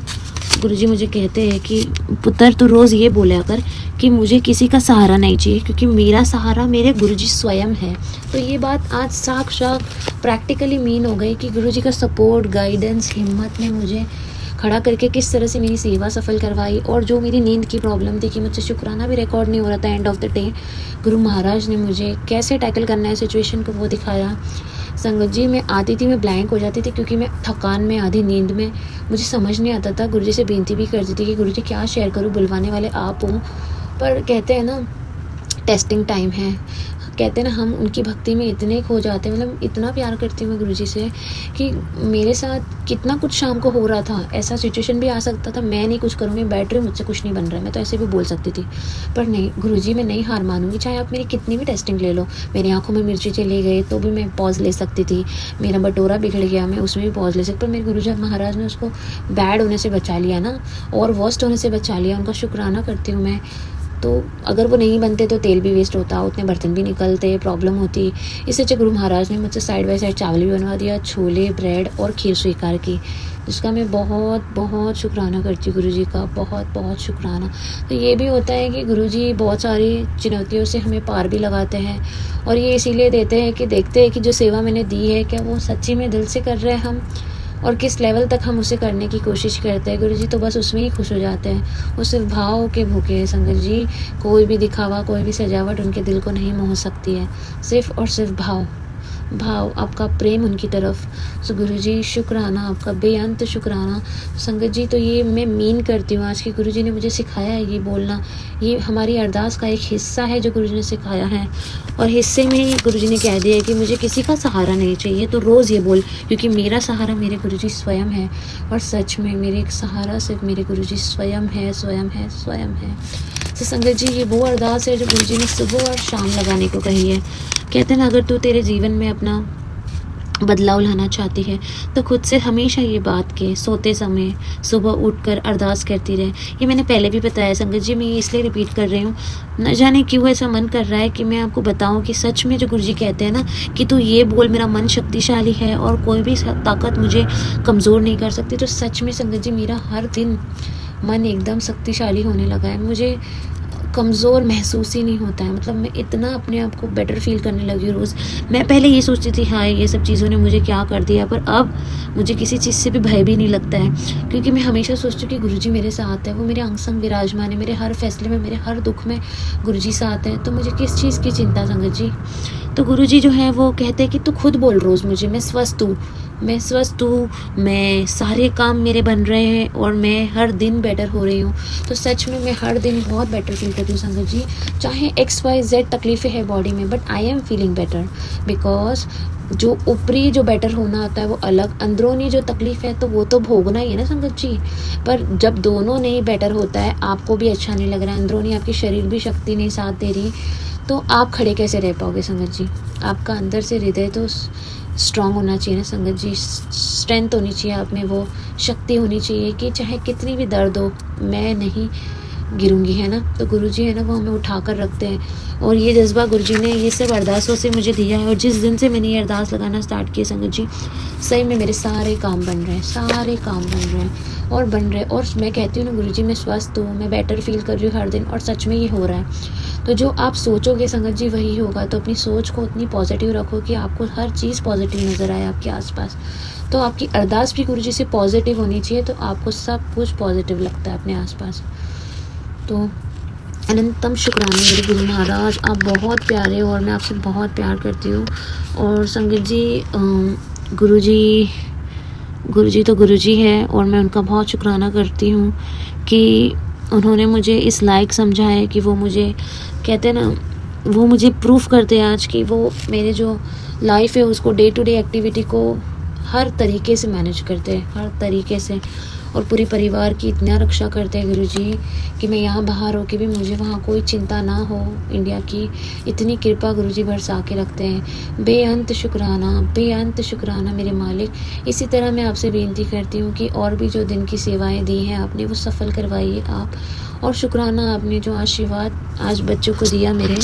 गुरुजी मुझे कहते हैं कि पुत्र तू रोज़ ये बोला कर कि मुझे किसी का सहारा नहीं चाहिए, क्योंकि मेरा सहारा मेरे गुरुजी स्वयं है। तो ये बात आज साक्षात प्रैक्टिकली मीन हो गई कि गुरुजी का सपोर्ट, गाइडेंस, हिम्मत ने मुझे खड़ा करके किस तरह से मेरी सेवा सफल करवाई। और जो मेरी नींद की प्रॉब्लम थी कि मुझसे शुक्राना भी रिकॉर्ड नहीं हो रहा था end of the day, Guru Maharaj ने मुझे कैसे टैकल करना है सिचुएशन को वो दिखाया। संगत जी मैं आती थी, मैं ब्लैंक हो जाती थी, क्योंकि मैं थकान में, आधी नींद में, मुझे समझ नहीं आता था। गुरुजी से बेनती भी करती थी कि गुरुजी क्या शेयर करूँ, बुलवाने वाले आप हो। पर कहते हैं ना, टेस्टिंग टाइम है, कहते हैं ना, हम उनकी भक्ति में इतने खो जाते हैं। मतलब इतना प्यार करती हूँ मैं गुरुजी से कि मेरे साथ कितना कुछ शाम को हो रहा था, ऐसा सिचुएशन भी आ सकता था, मैं नहीं कुछ करूँगी, बैठ रही हूँ, मुझसे कुछ नहीं बन रहा है, मैं तो ऐसे भी बोल सकती थी। पर नहीं, गुरुजी मैं नहीं हार मानूंगी, चाहे आप मेरी कितनी भी टेस्टिंग ले लो। मेरी आंखों में मिर्ची चले गए तो भी मैं पॉज ले सकती थी, मेरा बटोरा बिगड़ गया मैं उसमें भी पॉज ले सकती, पर मेरे गुरुजी महाराज ने उसको बैड होने से बचा लिया ना, और वर्स्ट होने से बचा लिया। उनका शुक्राना करती हूँ मैं। तो अगर वो नहीं बनते तो तेल भी वेस्ट होता, उतने बर्तन भी निकलते, प्रॉब्लम होती। इससे अच्छा गुरु महाराज ने मुझसे साइड बाय साइड चावल भी बनवा दिया, छोले, ब्रेड और खीर स्वीकार की, जिसका मैं बहुत बहुत शुक्राना करती हूँ गुरुजी का, बहुत बहुत शुक्राना। तो ये भी होता है कि गुरुजी बहुत सारी चुनौतियों से हमें पार भी लगाते हैं, और ये इसीलिए देते हैं कि देखते हैं कि जो सेवा मैंने दी है क्या वो सच्ची में दिल से कर रहे हैं हम, और किस लेवल तक हम उसे करने की कोशिश करते हैं। गुरुजी तो बस उसमें ही खुश हो जाते हैं, वो सिर्फ भाव के भूखे हैं संगत जी। कोई भी दिखावा, कोई भी सजावट उनके दिल को नहीं मोह सकती है, सिर्फ और सिर्फ भाव, आपका प्रेम उनकी तरफ। सो गुरुजी शुक्राना, आपका बेअंत शुक्राना संगत जी। तो ये मैं मीन करती हूँ, आज के गुरुजी ने मुझे सिखाया है ये बोलना, ये हमारी अरदास का एक हिस्सा है जो गुरुजी ने सिखाया है। और हिस्से में ही गुरुजी ने कह दिया है कि मुझे किसी का सहारा नहीं चाहिए, तो रोज़ ये बोल, क्योंकि मेरा सहारा मेरे गुरुजी स्वयं है। और सच में मेरे एक सहारा सिर्फ मेरे गुरुजी स्वयं है, स्वयं है, स्वयं है। तो संगत जी ये वो अरदास है जो गुरुजी ने सुबह और शाम लगाने को कही है। कहते हैं ना, अगर तू तेरे जीवन में अपना बदलाव लाना चाहती है, तो खुद से हमेशा ये बात के सोते समय सुबह उठकर अरदास करती रहे। ये मैंने पहले भी बताया संगत जी, मैं ये इसलिए रिपीट कर रही हूँ, न जाने क्यों ऐसा मन कर रहा है कि मैं आपको बताऊँ कि सच में जो गुरुजी कहते हैं ना कि तू ये बोल मेरा मन शक्तिशाली है और कोई भी ताकत मुझे कमज़ोर नहीं कर सकती, तो सच में संगत जी मेरा हर दिन मन एकदम शक्तिशाली होने लगा है। मुझे कमज़ोर महसूस ही नहीं होता है, मतलब मैं इतना अपने आप को बेटर फ़ील करने लगी हूँ रोज़। मैं पहले ये सोचती थी हाँ ये सब चीज़ों ने मुझे क्या कर दिया, पर अब मुझे किसी चीज़ से भी भय भी नहीं लगता है, क्योंकि मैं हमेशा सोचती हूँ कि गुरुजी मेरे साथ है, वो मेरे अंग संग विराजमान है, मेरे हर फैसले में, मेरे हर दुख में गुरुजी साथ हैं, तो मुझे किस चीज़ की चिंता संगत जी। तो गुरुजी जो है वो कहते हैं कि तू खुद बोल रोज़ मुझे, मैं स्वस्थ हूँ, मैं स्वस्थ हूँ, मैं सारे काम मेरे बन रहे हैं और मैं हर दिन बेटर हो रही हूँ। तो सच में मैं हर दिन बहुत बेटर फील करती हूँ संगत जी, चाहे XYZ तकलीफ़ें है बॉडी में, but I am feeling better, because जो ऊपरी जो बेटर होना होता है वो अलग, अंदरूनी जो तकलीफ़ है तो वो तो भोगना ही है ना संगत जी। पर जब दोनों नहीं बेटर होता है, आपको भी अच्छा नहीं लग रहा है, अंदरूनी आपकी शरीर भी शक्ति नहीं साथ दे रही, तो आप खड़े कैसे रह पाओगे संगत जी। आपका अंदर से हृदय तो स्ट्रांग होना चाहिए ना संगत जी, स्ट्रेंथ होनी चाहिए आप में, वो शक्ति होनी चाहिए कि चाहे कितनी भी दर्द हो मैं नहीं गिरूंगी, है ना। तो गुरुजी है ना वो हमें उठा कर रखते हैं, और ये जज्बा गुरुजी ने ये सब अरदासों से मुझे दिया है। और जिस दिन से मैंने ये अरदास लगाना स्टार्ट किया संगत जी, सही में मेरे सारे काम बन रहे हैं, सारे काम बन रहे हैं और बन रहे हैं। और मैं कहती हूँ ना गुरुजी मैं स्वस्थ हूँ, मैं बेटर फील कर रही हूँ हर दिन, और सच में ये हो रहा है। तो जो आप सोचोगे संगत जी वही होगा, तो अपनी सोच को उतनी पॉजिटिव रखो कि आपको हर चीज़ पॉजिटिव नज़र आए आपके आसपास। तो आपकी अरदास भी गुरुजी से पॉजिटिव होनी चाहिए, तो आपको सब कुछ पॉजिटिव लगता है अपने आसपास। तो अनंतम शुक्राना मेरे गुरु महाराज, आप बहुत प्यारे हो और मैं आपसे बहुत प्यार करती हूँ। और संगत जी गुरुजी तो गुरुजी है, और मैं उनका बहुत शुक्राना करती हूँ कि उन्होंने मुझे इस लायक समझा है कि वो मुझे कहते हैं ना, वो मुझे प्रूफ करते हैं आज कि वो मेरे जो लाइफ है उसको डे टू डे एक्टिविटी को हर तरीके से मैनेज करते हैं, हर तरीके से, और पूरे परिवार की इतना रक्षा करते हैं गुरुजी कि मैं यहाँ बाहर हो के भी मुझे वहाँ कोई चिंता ना हो। इंडिया की इतनी कृपा गुरुजी बरसा के रखते हैं। बेअंत शुक्राना मेरे मालिक। इसी तरह मैं आपसे बेनती करती हूँ कि और भी जो दिन की सेवाएं दी हैं आपने वो सफल करवाइए आप, और शुक्राना आपने जो आशीर्वाद आज बच्चों को दिया मेरे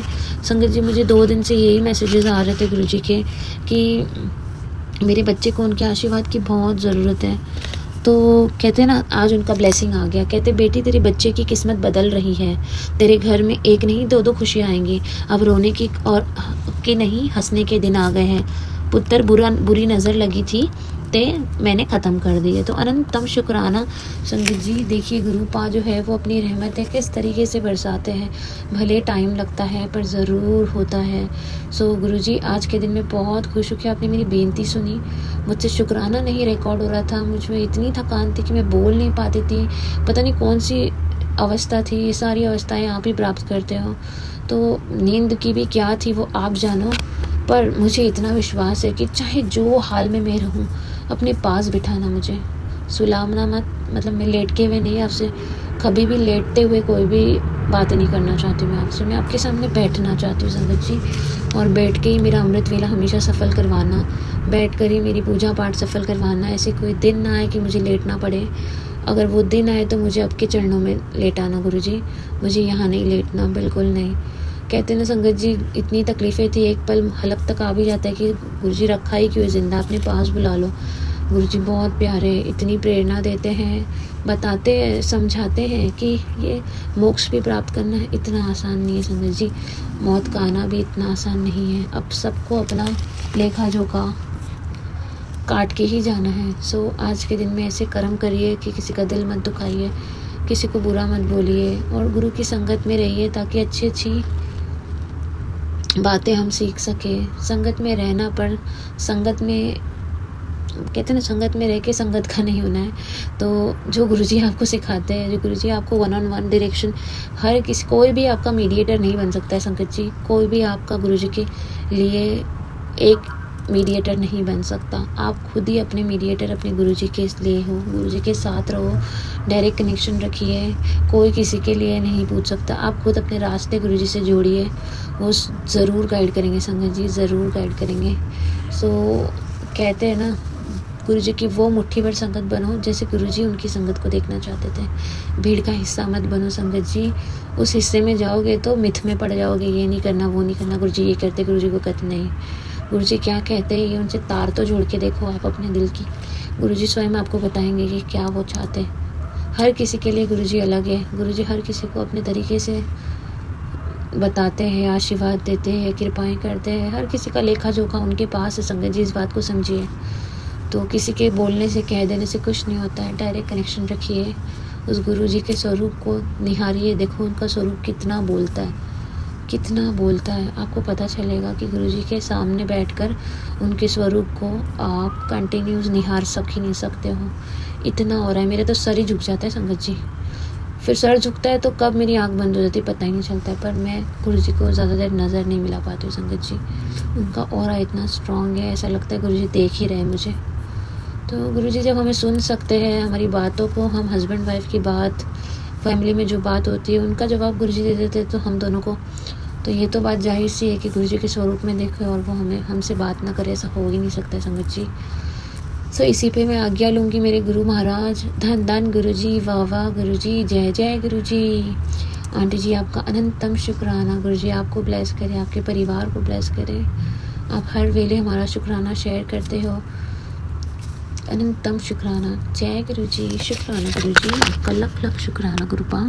संगत जी। मुझे 2 दिन से यही मैसेजेस आ रहे थे गुरुजी के कि मेरे बच्चे को उनके आशीर्वाद की बहुत ज़रूरत है। तो कहते हैं ना आज उनका ब्लेसिंग आ गया। कहते बेटी तेरे बच्चे की किस्मत बदल रही है, तेरे घर में एक नहीं 2-2 खुशियाँ आएंगी। अब रोने की और के नहीं हंसने के दिन आ गए हैं। पुत्र बुरी नज़र लगी थी ते मैंने ख़त्म कर दिए। तो अनंतम शुक्राना संगत जी। देखिए गुरुपा जो है वो अपनी रहमत है किस तरीके से बरसाते हैं, भले टाइम लगता है पर ज़रूर होता है। सो गुरुजी आज के दिन में बहुत खुश हूँ कि आपने मेरी बेनती सुनी। मुझसे शुक्राना नहीं रिकॉर्ड हो रहा था, मुझ में इतनी थकान थी कि मैं बोल नहीं पाती थी, पता नहीं कौन सी अवस्था थी। ये सारी अवस्थाएं आप ही प्राप्त करते हो, तो नींद की भी क्या थी वो आप जानो। पर मुझे इतना विश्वास है कि चाहे जो हाल में मैं रहूं अपने पास बिठाना, मुझे सुलामना मत। मतलब मैं लेट के हुए नहीं, आपसे कभी भी लेटते हुए कोई भी बातें नहीं करना चाहती मैं आपसे। मैं आपके सामने बैठना चाहती हूँ संगत जी, और बैठ के ही मेरा अमृत वेला हमेशा सफल करवाना, बैठ कर ही मेरी पूजा पाठ सफल करवाना। ऐसे कोई दिन ना आए कि मुझे लेटना पड़े। अगर वो दिन आए तो मुझे आपके चरणों में लेटाना गुरुजी, मुझे यहाँ नहीं लेटना, बिल्कुल नहीं। कहते ना संगत जी इतनी तकलीफ़ें थी, एक पल हलक तक आ भी जाता है कि गुरुजी रखा ही क्यों जिंदा, अपने पास बुला लो। गुरुजी बहुत प्यारे, इतनी प्रेरणा देते हैं, बताते हैं, समझाते हैं कि ये मोक्ष भी प्राप्त करना है इतना आसान नहीं है संगत जी, मौत का आना भी इतना आसान नहीं है। अब सबको अपना लेखा जोखा काट के ही जाना है। सो आज के दिन में ऐसे कर्म करिए कि किसी का दिल मत दुखाइए, किसी को बुरा मत बोलिए, और गुरु की संगत में रहिए ताकि अच्छी अच्छी बातें हम सीख सके। संगत में रहना, पर संगत में कहते हैं ना संगत में रह के संगत का नहीं होना है। तो जो गुरुजी आपको सिखाते हैं, जो गुरुजी आपको 1-on-1 डायरेक्शन, हर किसी कोई भी आपका मीडिएटर नहीं बन सकता है संगत जी, कोई भी आपका गुरुजी के लिए एक मीडिएटर नहीं बन सकता। आप खुद ही अपने मीडिएटर अपने गुरुजी के लिए हो, गुरुजी के साथ रहो, डायरेक्ट कनेक्शन रखिए, कोई किसी के लिए नहीं पूछ सकता। आप खुद अपने रास्ते गुरुजी से जोड़िए, वो ज़रूर गाइड करेंगे संगत जी, ज़रूर गाइड करेंगे। सो कहते हैं ना गुरु जी की वो मुट्ठी भर संगत बनो जैसे गुरु जी उनकी संगत को देखना चाहते थे। भीड़ का हिस्सा मत बनो संगत जी, उस हिस्से में जाओगे तो मिथ में पड़ जाओगे, ये नहीं करना वो नहीं करना, गुरु जी ये करते गुरु जी को कहते नहीं। गुरु जी क्या कहते हैं ये उनसे तार तो जोड़ के देखो आप अपने दिल की। गुरु जी स्वयं आपको बताएंगे कि क्या वो चाहते हैं। हर किसी के लिए गुरु जी अलग है। गुरु जी हर किसी को अपने तरीके से बताते हैं, आशीर्वाद देते हैं, कृपाएं करते हैं। हर किसी का लेखा जोखा उनके पास है संगत जी, इस बात को समझिए। तो किसी के बोलने से कह देने से कुछ नहीं होता है। डायरेक्ट कनेक्शन रखिए, उस गुरु जी के स्वरूप को निहारिए, देखो उनका स्वरूप कितना बोलता है, कितना बोलता है। आपको पता चलेगा कि गुरु जी के सामने बैठकर उनके स्वरूप को आप कंटिन्यूस निहार ही नहीं सकते हो। इतना हो रहा है, मेरे तो सर ही झुक जाता है संगत जी। फिर सर झुकता है तो कब मेरी आंख बंद हो जाती है पता ही नहीं चलता है। पर मैं गुरु जी को ज़्यादा देर नज़र नहीं मिला पाती हूँ संगत जी। उनका ऑरा इतना स्ट्रॉन्ग है, ऐसा लगता है गुरु जी देख ही रहे मुझे। तो गुरु जी जब हमें सुन सकते हैं, हमारी बातों को, हम हस्बैंड वाइफ की बात, फैमिली में जो बात होती है उनका जवाब गुरु जी दे देते तो हम दोनों को, तो ये तो बात जाहिर सी है कि गुरु जी के स्वरूप में देखें और वो हमसे बात ना करे, ऐसा हो ही नहीं सकता है संगत जी। सो इसी पे मैं आज्ञा लूँगी मेरे गुरु महाराज। धन धन गुरु जी, वाह वाह गुरु जी, जय जय गुरु जी। आंटी जी आपका अनंतम शुक्राना। गुरु जी आपको ब्लेस करें, आपके परिवार को ब्लेस करें। आप हर वेले हमारा शुक्राना शेयर करते हो। अनंतम शुक्राना। जय गुरु जी, शुक्राना गुरु जी, आपका लख लख शुक्राना गुरुपा।